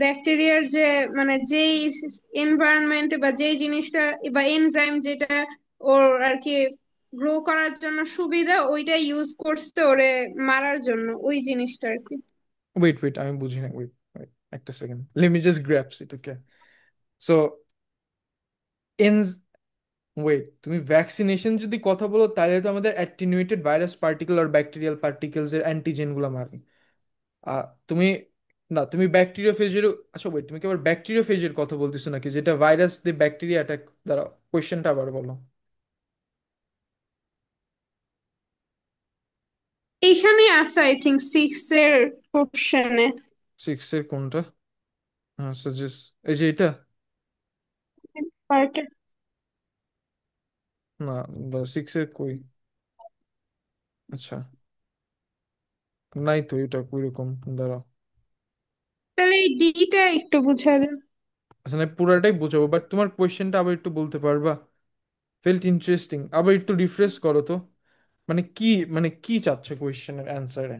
ব্যাকটেরিয়ার যে মানে যেই এনভায়রনমেন্ট বা যেই জিনিসটা বা এনজাইম যেটা ওর আর কি গ্রো করার জন্য সুবিধা ওইটা ইউজ করছে ওরে মারার জন্য, ওই জিনিসটা আর কি। Wait, আমি বুঝি না, ওয়েট একটা সেকেন্ড, লেট মি জাস্ট গ্র্যাপস ইট। ওকে, সো এন ওয়েট, তুমি ভ্যাকসিনেশন যদি কথা বলো তাহলে তো আমাদের অ্যাটিনুয়েটেড ভাইরাস পার্টিকেল আর ব্যাকটেরিয়াল পার্টিকেলস এর অ্যান্টিজেন গুলো মারে। তুমি না, তুমি ব্যাকটেরিওফেজের, আচ্ছা ওয়েট, তুমি কি আবার ব্যাকটেরিওফেজের কথা বলতেছো নাকি, যেটা ভাইরাস দিয়ে ব্যাকটেরিয়া অ্যাটাক? দ্বারা কোয়েশ্চেনটা আবার বলো। এইখানে আছে আই থিঙ্ক 6 এর কোশ্চেনে। 6 এর কোনটা? হ্যাঁ সাজেস্ট, এই যে এটা? না, 6 এর কই? আচ্ছা, নাই তো এটা কই রকম, দাঁড়াও। তাহলে এই ডিটা একটু বুঝা দেন। আচ্ছা না, পুরাটাই বোঝাবো, বাট তোমার কোয়েশ্চেনটা আবার একটু বলতে পারবা? ফেল্ট ইন্টারেস্টিং, আবার একটু রিফ্রেশ করো তো। মানে কি, মানে কি চাচ্ছে কোয়েশ্চেনের অ্যান্সারে?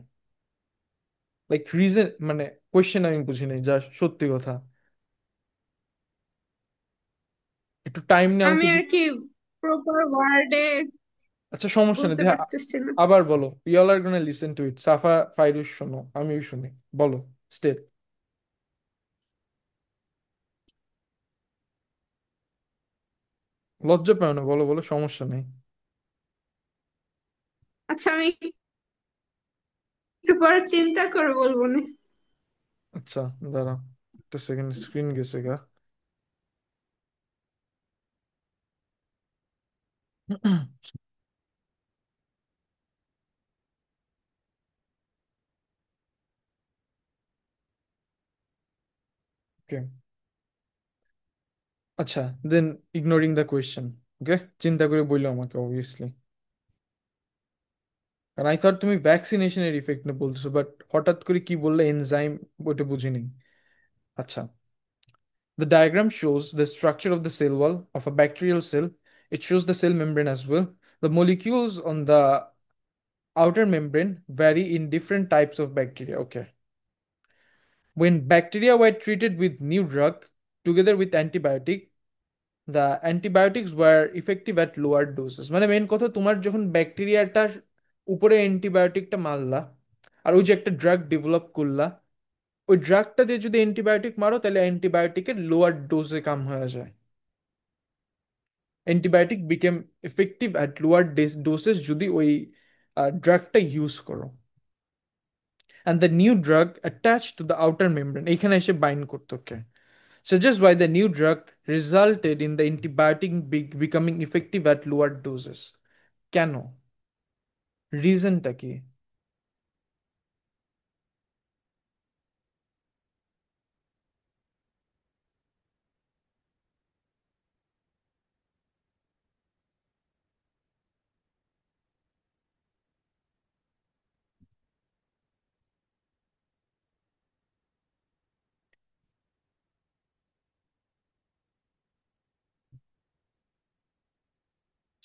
লাইক রিজন, মানে কোয়েশ্চেন আমি বুঝিনি যা, সত্যি কথা। একটু টাইম নিয়ে আমি আমাকে আর কি প্রপার ওয়ার্ডে আচ্ছা সমস্যা নেই, বলতে দেখা পারতেছি না। আবার বলো। We all are gonna listen to it. Safa, Fairuz শোনো, আমিও শুনি। বলো স্টেপ। লজ্জা পাও না, বলো বলো, সমস্যা নেই। আচ্ছা আমি একটু পরে চিন্তা করে বলবো না। আচ্ছা দাঁড়াও একটা সেকেন্ড, স্ক্রিন গেছে গা। ওকে, আচ্ছা দেন ইগনোরিং দ্য কোয়েশ্চেন। ওকে, চিন্তা করে বললো আমাকে অবভিয়াসলি, কারণ আই থট তুমি ভ্যাকসিনেশনের ইফেক্ট নিয়ে বলতেছো, বাট হঠাৎ করে কি বললে এনজাইম, ওটা বুঝিনি। আচ্ছা, the diagram shows the structure of the cell wall of a bacterial cell. It shows the cell membrane as well. The molecules on the outer membrane vary in different types of bacteria. Okay. When bacteria were treated with new drug together with antibiotic, the antibiotics were effective at lower doses. মানে main কথা, তোমার যখন ব্যাকটেরিয়াটার উপরে অ্যান্টিবায়োটিকটা মারলা আর ওই যে একটা drug develop করলা, ওই ড্রাগটা দিয়ে যদি অ্যান্টিবায়োটিক মারো তাহলে অ্যান্টিবায়োটিকের লোয়ার ডোজে কাম হয়ে যায়। Antibiotic became effective at lower duchess যদি ওই ড্রাগটা ইউজ করো। and the new drug attached to the outer membrane এখানে এসে bind করতো, okay, suggests why the new drug resulted in the antibiotic becoming effective at lower doses. কেন? রিজনটা কি?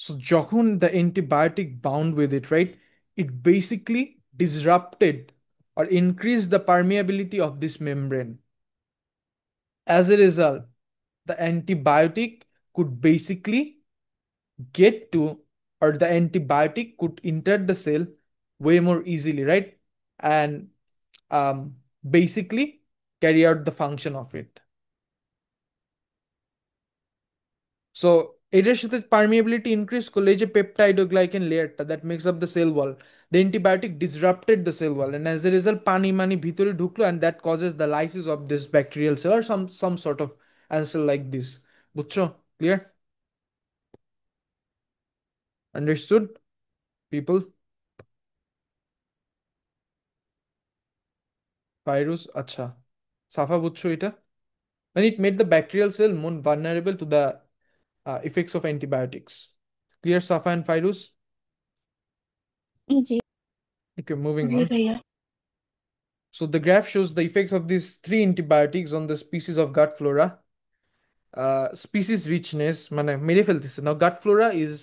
So যখন the antibiotic bound with it, right, it basically disrupted or increased the permeability of this membrane. As a result, the antibiotic could basically get to, or the antibiotic could enter the cell way more easily, right? And basically carry out the function of it. So এটার সাথে permeability increase করলে এই যে peptide ও গ্লাইকেন লেয়ারটা that makes up the cell wall, the antibiotic disrupted the cell wall and as a result পানি মানি ভিতরে ঢুকলো and that causes the lysis of this bacterial cell আর some sort of answer like this. বুঝছো? Clear? Understood people? ভাইরুস, আচ্ছা। সাফা বুঝছো এটা? And it made the bacterial cell more vulnerable to the effects of antibiotics. Clear, Safa and Fairuz? G. Okay, moving G on. ভাইয়া। So the graph shows the effects of these three antibiotics on the species of gut flora. Species richness, মানে মেরে ফেলতেছে। Now gut flora is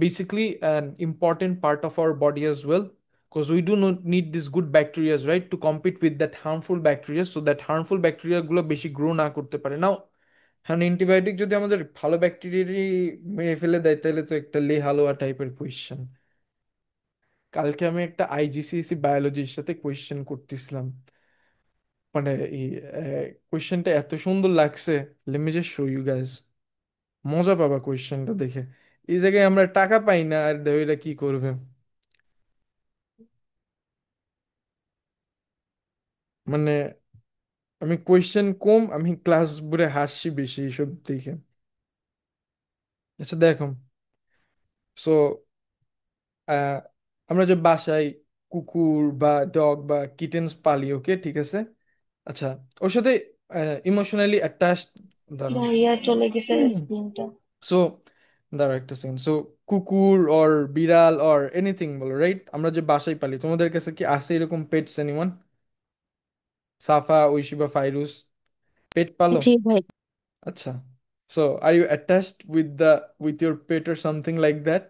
basically an important part of our body as well, because we do not need these good bacteria, right, to compete with that harmful bacteria, so that harmful bacteria গুলো বেশি grow না করতে পারে। Now হ্যাঁ, antibiotic যদি আমাদের ভালো ব্যাকটেরিয়ারই মেরে ফেলে দেয় তাহলে তো একটা লে হালুয়া টাইপের কোয়েশ্চেন। কালকে আমি একটা আইজিসিএসি বায়োলজির সাথে কোয়েশ্চেন করতেছিলাম, মানে এই কোয়েশ্চেনটা এত সুন্দর লাগছে, let me just show you guys, মজা পাবা কোয়েশ্চেনটা দেখে। এই জায়গায় আমরা টাকা পাই না আর দেওয়া কি করবে, মানে আমি কোয়েশ্চেন কম, আমি ক্লাস বুড়ে হাসছি বেশি এইসব দেখে। আচ্ছা দেখো, সো আমরা যে বাসায় কুকুর বা ডগ বা কিটেন্স পালি, ওকে ঠিক আছে, আচ্ছা ওর সাথে ইমোশনালি অ্যাটাচড, দাঁড়াও, ভাইয়া চলে গেছে স্ক্রিনটা। সো দাঁড়াও একটা সেকেন্ড, সো কুকুর অর বিড়াল অর এনিথিং বলো, রাইট, আমরা যে বাসায় পালি, তোমাদের কাছে কি আছে এরকম পেটস এনিওয়ান? সাফা, ঐশী বা ফাইরুস পেট পালো? জি ভাই। আচ্ছা, so are you attached with your pet or something like that?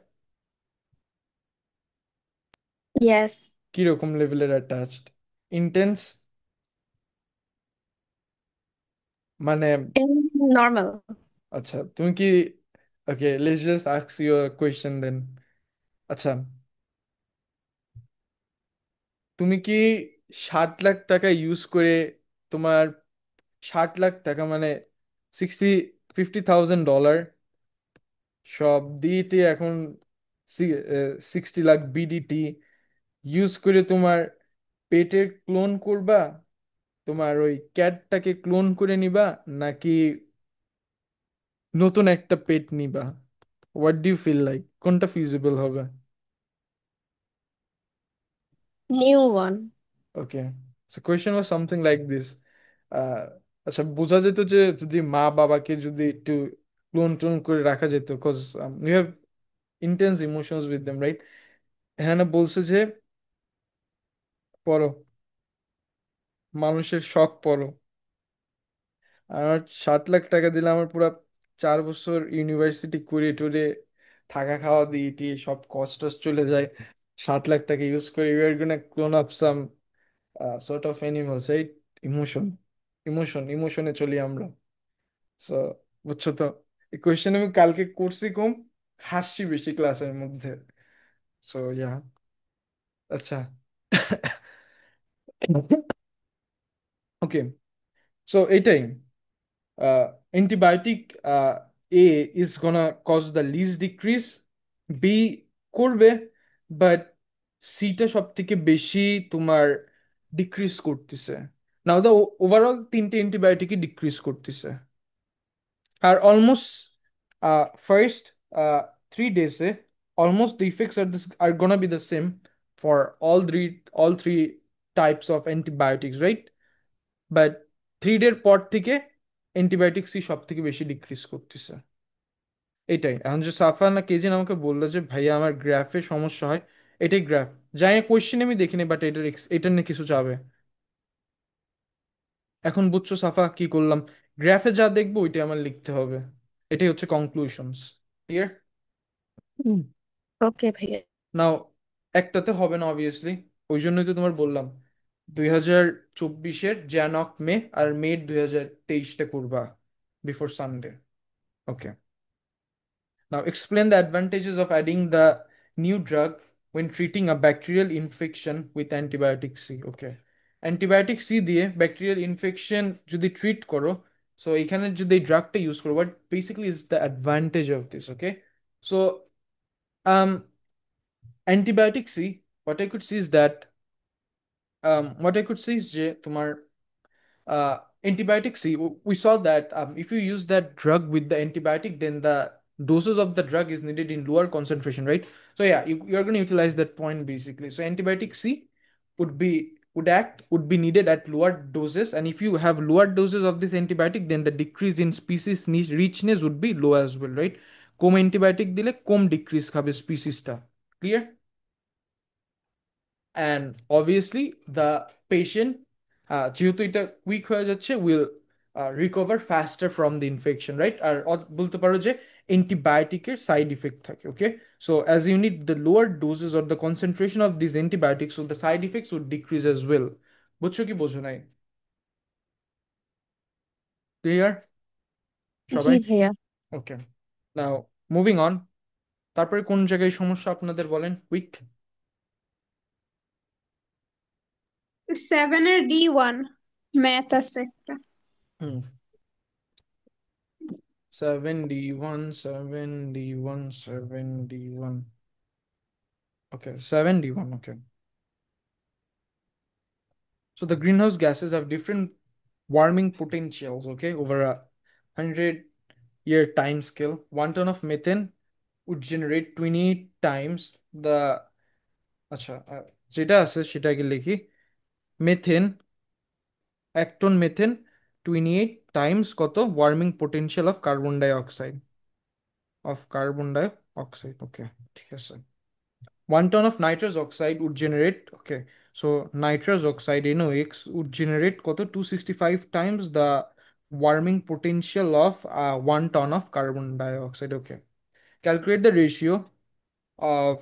Yes. কিরকম লেভেলের অ্যাটাচড? ইন্টেন্স? মানে নর্মাল। আচ্ছা তুমি কি, okay let's just ask you a question then. আচ্ছা তুমি কি 60 লাখ টাকা ইউজ করে তোমার 60 লাখ টাকা মানে 50,000 ডলার সব দিয়েতে এখন 60 লাখ বিডিটি ইউজ করে তোমার পেটের ক্লোন করবা, তোমার ওই ক্যাটটাকে ক্লোন করে নিবা, নাকি নতুন একটা পেট নিবা? What do you feel like, কোনটা ফিজিবল হবে? New one. Okay, so question was something like this. আচ্ছা বোঝা যেত যে যদি মা বাবাকে যদি একটু ক্লোন টোন করে রাখা যেত, because you have intense emotions with them, right? এখানে বলছে যে পড়ো, মানুষের শখ পড়ো। আর 60 লাখ টাকা দিলে আমার পুরো 4 বছর ইউনিভার্সিটি করে টুরে থাকা খাওয়া দিয়ে টিয়ে সব কষ্ট চলে যায়। 60 লাখ টাকা ইউজ করে you are gonna clone up some sort of animals, right? Emotion, ইমোশনে চলি আমরা। সো বুঝছো তো, এই কোয়েশ্চেন আমি কালকে করছি কম, হাসছি বেশি ক্লাসের মধ্যে। সো ইয়া, আচ্ছা ওকে, সো এইটাই, antibiotic A is gonna cause the list decrease, B করবে, বাট সিটা সব থেকে বেশি তোমার ডিক্রিজ করতেছে। নাও দ্য ওভারঅল তিনটে অ্যান্টিবায়োটিকই ডিক্রিজ করতেছে। আর almost first 3 days almost the effects are gonna be the same for all three types of antibiotics, right? But 3 ডের পর থেকে অ্যান্টিবায়োটিক্সই সব থেকে বেশি ডিক্রিজ করতেছে। এটাই এখন যে সাফা না কে যেন আমাকে বললো যে ভাইয়া আমার গ্রাফে সমস্যা হয়, এটাই গ্রাফ যাই কোয়েশ্চেন আমি দেখিনি, বাট এটা নিয়ে কিছু চাবে। এখন বুঝছো সাফা কি করলাম? গ্রাফে যা দেখবো ওইটাই আমার লিখতে হবে। এটাই হচ্ছে কনক্লুশনস। ক্লিয়ার? ওকে ভাইয়া। নাও একটাতে হবে না অবভিয়াসলি, ওই জন্যই তো তোমার বললাম 2024-এর জ্যানক মে আর মে 2023-টা করবা before Sunday. Okay, now explain the advantages of adding the new drug when treating a bacterial infection with antibiotic C. Okay, antibiotic C দিয়ে bacterial infection যদি treat করো, so এখানে যদি এই ড্রাগটা ইউজ করো, what basically is the advantage of this? Okay, so antibiotic C, what I could see is that what I could see is যে তোমার antibiotic C, we saw that if you use that drug with the antibiotic, then the doses of the drug is needed in lower concentration, right? So yeah, you're going to utilize that point basically. So antibiotic C would be needed at lower doses, and if you have lower doses of this antibiotic, then the decrease in species richness would be low as well, right? কম antibiotic দিলে কম decrease খাবে স্পিসিসটা। Clear? And obviously the patient যেহেতু এটা quick হয়ে যাচ্ছে will recover faster from the infection, right? আর বলতে পারো যে অ্যান্টিবায়োটিকের সাইড ইফেক্ট থাকে। Okay, so as you need the lower doses or the concentration of this antibiotics, so the side effects would decrease as well. বুঝছো কি বোঝো নাই? ক্লিয়ার জি সবাই? ভাইয়া। Okay, now moving on. তারপরে কোন জায়গায় সমস্যা আপনাদের বলেন কুইক। 7-এর D1 ম্যাথ আছে একটা। হুম, 71 okay, 71, okay. So the greenhouse gases have different warming potentials, okay, over a 100-year time scale. 1 ton of methane would generate 28 times the, আচ্ছা যেটা আছে সেটা আগে লিখি। মেথেন, 1 টন মেথেন 28 টাইমস কত warming potential of carbon dioxide, okay ঠিক আছে। 1 ton of nitrous oxide would generate, okay, so nitrous oxide NOx would generate কত 265 times the warming potential of 1 ton of carbon dioxide. Okay, calculate the ratio of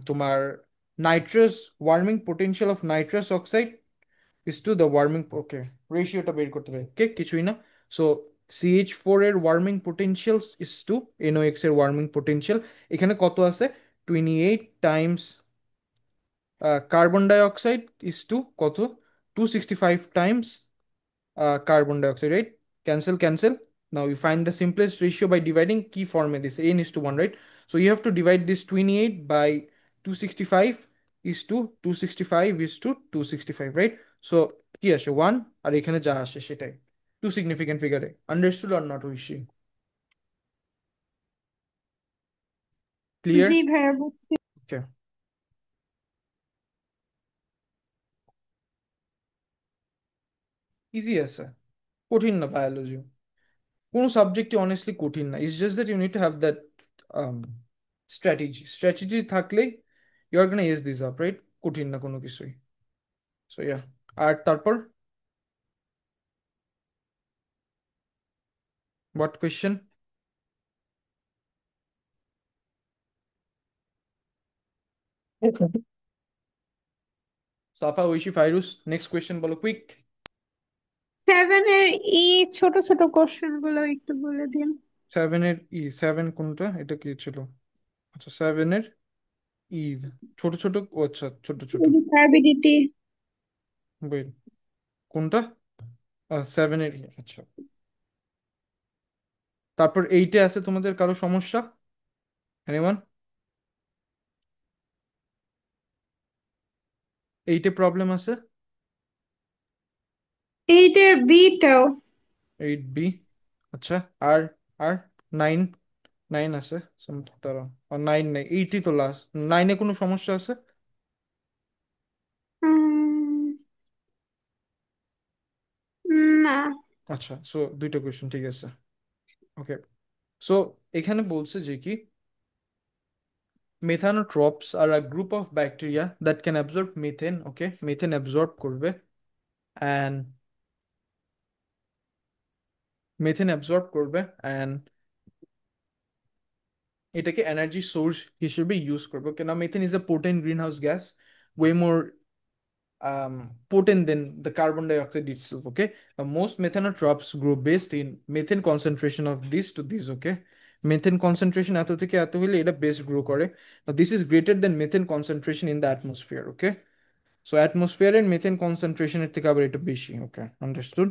তোমার nitrous warming potential of nitrous oxide is to the warming, okay, রেশিওটা বের করতে হবে। ওকে, কিছুই না। So CH4 এর warming potential is to NOx এর warming potential, এখানে কত আছে 28 Times carbon dioxide is to কত 265 Times carbon dioxide, right? Cancel, cancel. Now you find the simplest ratio by dividing key form this n is to 1, right? So you have to divide this 28 by 265 is to 265 is to 265, right? So কি আসে 1, আর এখানে যা আসে সেটাই, two significant ফিগারে। Understood or not Oishi? Clear? জি ভাইয়া বুঝছি। ওকে, ইজি আছে, কঠিন না বায়োলজি। কোনো সাবজেক্টই অনেস্টলি কঠিন না, it's just that you need to have that strategy থাকলেই you are gonna edge this up, right? কঠিন না কোনো কিছুই। সো ইয়া, আর তারপর what question? Safa, Oishi, Fairuz, next question বলো কুইক। 7-এর ছোট ছোট কোশ্চেন গুলো একটু বলে দিন। 7-এর সেভেন কোনটা, এটা কি ছিল? আচ্ছা, 7-এর ই ছোট ছোট, ও আচ্ছা ছোট ছোট, কার্বিডিটি। ওয়েট, কোনটা? 7-এর আচ্ছা। তারপর 8-এ আছে তোমাদের কারো সমস্যা? এনিওয়ান? 8-এ প্রবলেম আছে? এইটের বিটাও। 8B। আচ্ছা, আর আর 9, 9 আছে তারা, আর 9 নেই, 8ই তো লাস্ট। 9-এ কোনো সমস্যা আছে? উম, না। আচ্ছা, সো দুইটা কোয়েশ্চেন ঠিক আছে। ওকে, সো এখানে বলছে যে কি, methanotropes are a group of bacteria that can absorb methane, okay, methane absorb করবে, and methane absorb করবে and এটাকে এনার্জি সোর্স হিসেবে ইউজ করবে। ওকে, না methane is a potent green house gas, way more potent than the carbon dioxide itself. Okay, most methanotropes grow based in methane concentration of this to this. Okay, methane concentration এত থেকে এত হলে এটা best grow করে। Now this is greater than methane concentration in the atmosphere. Okay, so atmosphere and methane concentration এর থেকে আবার এটা বেশি। Okay, understood.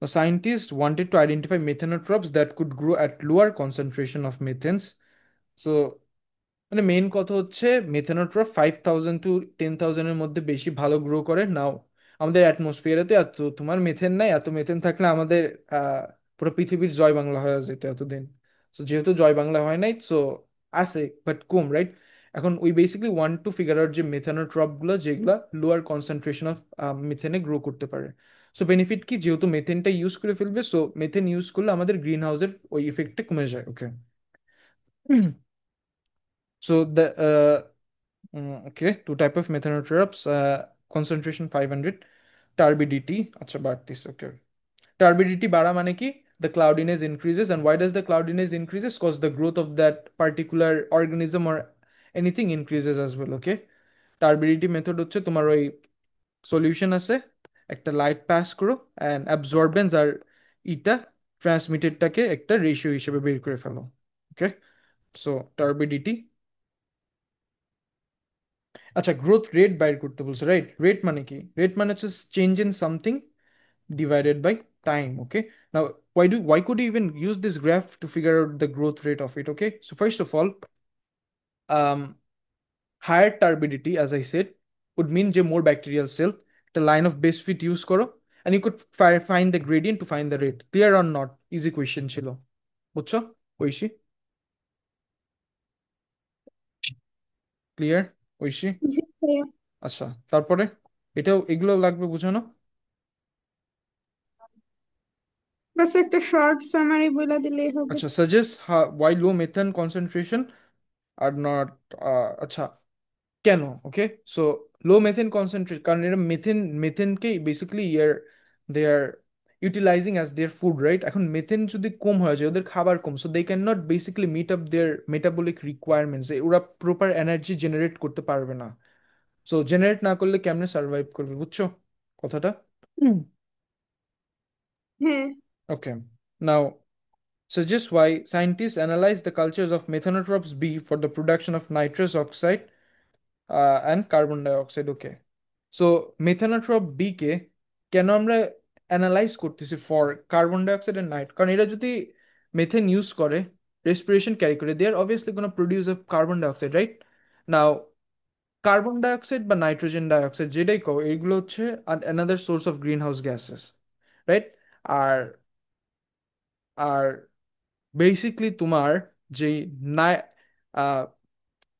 The scientists wanted to identify methanotropes that could grow at lower concentration of methanes. So মানে main কথা হচ্ছে মেথানোট্রপ 5,000 to 10,000-এর মধ্যে বেশি ভালো গ্রো করে নাও। আমাদের অ্যাটমসফিয়ারেতে এত তোমার মেথেন নাই, এত মেথেন থাকলে আমাদের পুরো পৃথিবীর জয় বাংলা হয়ে যেত এতদিন। সো যেহেতু জয় বাংলা হয় নাই, সো আছে বাট কম, রাইট? এখন we basically want to figure out যে মেথানোট্রপ গুলো যেগুলো লোয়ার কনসেন্ট্রেশন অফ মিথেনে গ্রো করতে পারে। সো বেনিফিট কি, যেহেতু মেথেনটা ইউজ করে ফেলবে, সো মেথেন ইউজ করলে আমাদের গ্রিন হাউসের ওই ইফেক্টটা কমে যায়। ওকে, so okay, two type of methanotrops, concentration 500, turbidity আচ্ছা বাড়তিছে। ওকে, turbidity বাড়া মানে কি, the cloudiness increases, and why does the cloudiness increases? Because the growth of that particular organism or anything increases as well. Okay, turbidity method হচ্ছে তোমার ওই solution আছে, একটা লাইট পাস করো অ্যান্ড অ্যাবজর্বেন্স আর ইটা ট্রান্সমিটেডটাকে একটা রেশিও হিসেবে বের করে ফেলো। ওকে, সো টার্বিডিটি। আচ্ছা, গ্রোথ রেট বাইর করতে বলছো, রাইট? রেট মানে কি? রেট মানে হচ্ছে change in something divided by time. Okay, now why could you even use this graph to figure out the growth rate of it? Okay, so first of all, um higher turbidity, as I said, would mean যে more bacterial cell, the line of base fit use করো, and you could find the gradient to find the rate. Clear or not? Easy question ছিল, বুঝছো Oishi? Clear Oishi? জি ভাইয়া। আচ্ছা, তারপরে এটাও এগুলো লাগবে বোঝানো। বাস একটা শর্ট সামারি বলে দিলেই হবে। আচ্ছা, suggest why low methane concentration are not, আচ্ছা কেন? Okay, so low methane concentrate, কারণ এরা মেথেনকে basically they are utilising as their food, right? এখন মেথেন যদি কম হয়ে যায়, ওদের খাবার কম, so they can not basically meet up their metabolic requirements, ওরা প্রপার এনার্জি জেনারেট করতে পারবে না। সো জেনারেট না করলে কেমনে সার্ভাইভ করবে, বুঝছো কথাটা? হ্যাঁ। ওকে, নাও suggest why scientists analyze the cultures of methanotropes B for the production of nitrous oxide and carbon dioxide. Okay, so methanotroph বি কে কেন আমরা অ্যানালাইজ করতেছি ফর কার্বন ডাইঅক্সাইড এন্ড নাইট, কারণ এরা যদি মেথেন ইউজ করে, রেসপিরেশন ক্যারি করে, they are obviously gonna produce of carbon dioxide, right? Now carbon dioxide বা নাইট্রোজেন ডাইঅক্সাইড যেটাই কও, এগুলো হচ্ছে another source of greenhouse gases, right? আর আর বেসিকলি তোমার যেই নাই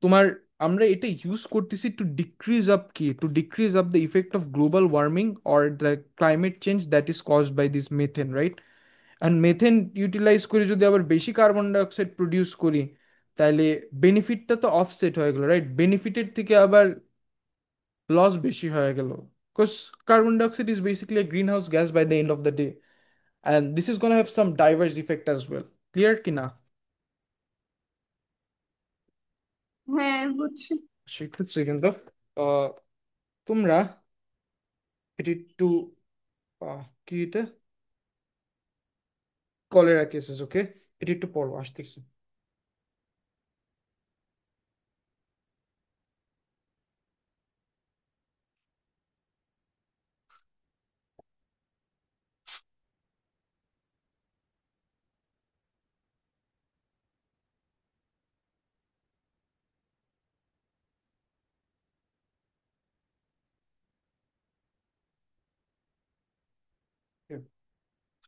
তোমার, আমরা এটা ইউজ করতেছি টু ডিক্রিজ আপ কি, to decrease up the effect of global warming or the climate change that is caused by this methane, right? And methane utilize করে যদি আবার বেশি কার্বন ডাইঅক্সাইড প্রডিউস করি, তাহলে বেনিফিটটা তো অফসেট হয়ে গেল, রাইট? বেনিফিটের থেকে আবার লস বেশি হয়ে গেল, because carbon dioxide is basically a greenhouse gas by the end of the day, and this is going to have some diverse effect as well. Clear কি না? হ্যাঁ, বুঝছি। সেটা হচ্ছে কিন্তু তোমরা এটি একটু কি এটা কলেরা কেসেস, ওকে, এটি একটু পড়ো, আসতেছে।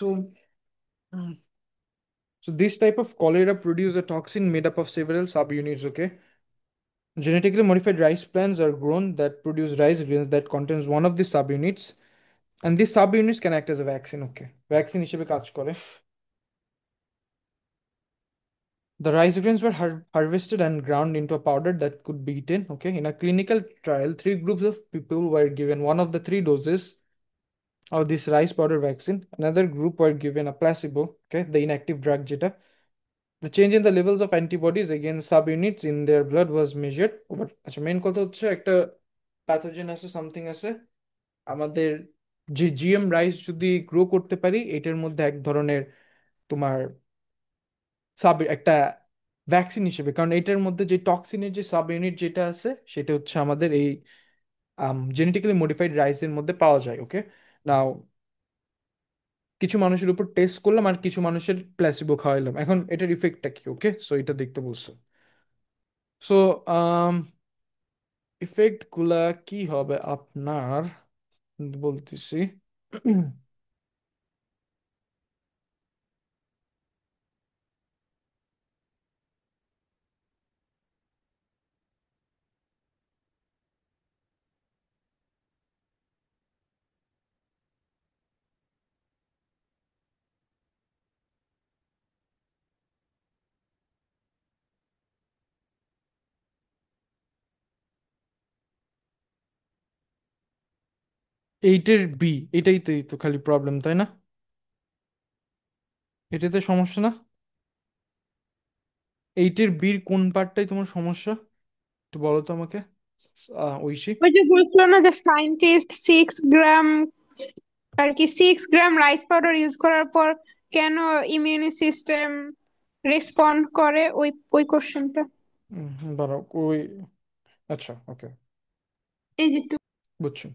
So, mm, so this type of cholera produce a toxin made up of several subunits. Okay, genetically modified rice plants are grown that produce rice grains that contains one of the subunits, and these subunits can act as a vaccine. Okay, vaccine হিসেবে কাজ করে. The rice grains were harvested and ground into a powder that could be eaten. Okay, in a clinical trial, three groups of people were given one of the three doses of this rice powder vaccine. Another group were given a placebo. Okay, the inactive drug যেটা. The change in the levels of antibodies against subunits in their blood was measured. But আচ্ছা main কথা হচ্ছে একটা pathogen আছে something আছে আমাদের যে GM rice যদি গ্রো করতে পারি এটার মধ্যে এক ধরনের তোমার সাব একটা ভ্যাকসিন হিসেবে, কারণ এটার মধ্যে যে টক্সিনের যে সাব ইউনিট যেটা আছে সেটা হচ্ছে আমাদের এই জেনেটিক্যালি মডিফাইড রাইসের মধ্যে পাওয়া যায়। ওকে, নাও কিছু মানুষের উপর টেস্ট করলাম আর কিছু মানুষের প্ল্যাসিবো খাওয়াইলাম, এখন এটার ইফেক্টটা কি? ওকে, সো এটা দেখতে বলছো। সো ইফেক্ট গুলা কি হবে আপনার বলতেছি। এইটের বি, এটাই তো খালি প্রবলেম, তাই না? এটাতে সমস্যা না? এইটের বির কোন পার্টটাই তোমার সমস্যা একটু বলো তো আমাকে, ঐশী। ওই যে বলছিল না যে সায়েন্টিস্ট 6 গ্রাম আর কি 6 গ্রাম রাইস পাউডার ইউজ করার পর কেন ইমিউনি সিস্টেম রেসপন্ড করে, ওই ওই কোশ্চেনটা। দাঁড়াও ওই, আচ্ছা ওকে, এই যে বুঝছো।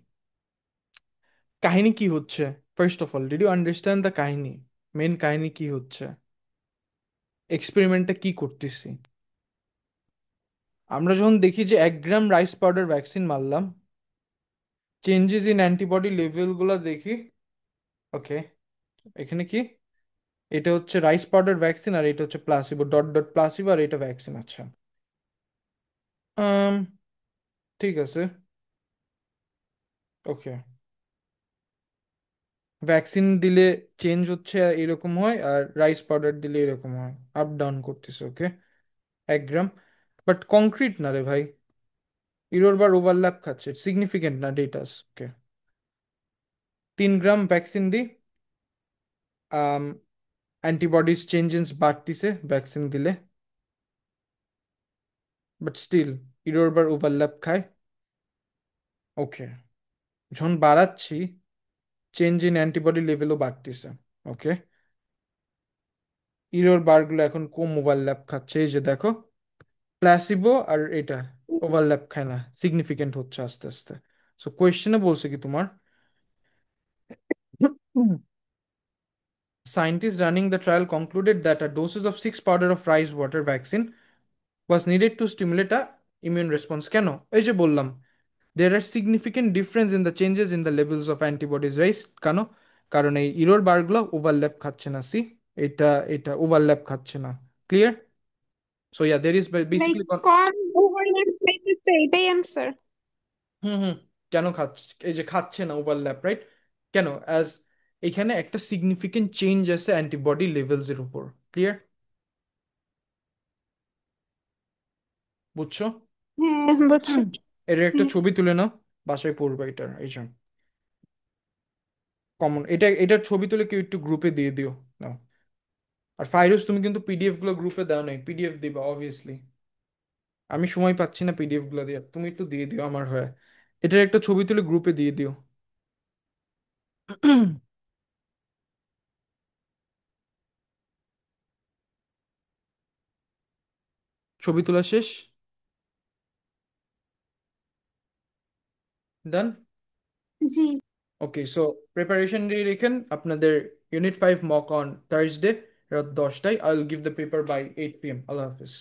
কাহিনী কি হচ্ছে? First of all, did you understand the কাহিনী? মেন কাহিনী কি হচ্ছে, এক্সপেরিমেন্টটা কি করতেছি আমরা? যখন দেখি যে 1 গ্রাম রাইস পাউডার ভ্যাকসিন মারলাম, চেঞ্জেস ইন অ্যান্টিবডি লেভেলগুলো দেখি। ওকে, এখানে কি, এটা হচ্ছে রাইস পাউডার ভ্যাকসিন আর এটা হচ্ছে প্লাসিবো, ডট ডট প্লাসিবো, আর এটা ভ্যাকসিন। আচ্ছা, আম, ঠিক আছে। ওকে, ভ্যাকসিন দিলে চেঞ্জ হচ্ছে এরকম হয়, আর রাইস পাউডার দিলে এরকম হয়, আপ ডাউন করতেছে। ওকে, 1 গ্রাম, বাট কংক্রিট না রে ভাই, ইরোর বার ওভারল্যাপ খাচ্ছে, সিগনিফিকেন্ট না ডেটাস। ওকে, 3 গ্রাম ভ্যাকসিন দিই, অ্যান্টিবডিজ চেঞ্জেস বাড়তিছে ভ্যাকসিন দিলে, but still error bar overlap খায়। ওকে, যখন বাড়াচ্ছি চেঞ্জ ইন অ্যান্টিবডি লেভেলও বাড়তিছে। ওকে, ইরোর বারগুলো এখন কম ওভারল্যাপ খাচ্ছে, এই যে দেখো, প্লাসিবো আর এটা ওভারল্যাপ খায় না, সিগনিফিকেন্ট হচ্ছে আস্তে আস্তে। সো কোয়েশ্চেনে বলছে কি তোমার, scientists running the trial concluded that a doses of 6 powder of rice water vaccine was needed to stimulate a immune response. কেন? এই যে বললাম, there are significant difference in the changes in the levels of antibodies, right? কেন? কারণ এই error বারগুলো overlap খাচ্ছে না, C, এটা এটা ওভারল্যাপ খাচ্ছে না। Clear? So yeah, there is like basically com overlap পাইতেছে, এটাই অ্যান্সার। হুম হুম, কেন খাচ্ছে, এই যে খাচ্ছে না ওভারল্যাপ, রাইট? কেন? অ্যাজ এখানে একটা সিগনিফিকেন্ট চেঞ্জ আছে অ্যান্টিবডি লেভেলস এর উপর। ক্লিয়ার? বুঝছো? হ্যাঁ বুঝছি। এর একটা হুম। ছবি তুলে নাও, বাসায় পড়বা এটার, এই জন্য কমন, এটার ছবি তুলে কেউ একটু গ্রুপে দিয়ে দিও নাও। আর ফাইরুজ, তুমি কিন্তু পিডিএফ গুলো গ্রুপে দাও নাই, পিডিএফ দিবা অবভিয়াসলি। আমি সময় পাচ্ছি না পিডিএফ গুলো দিয়ে, তুমি একটু দিয়ে দিও আমার হয়ে, এটার একটা ছবি তুলে গ্রুপে দিয়ে দিও। ছবি তোলা শেষ? ডান? জি। ওকে, সো প্রিপারেশন দিয়ে রেখেন আপনাদের ইউনিট 5 মক অন থার্সডে রাত 10টায়। I will give the paper by 8 p.m. আল্লাহ হাফিজ।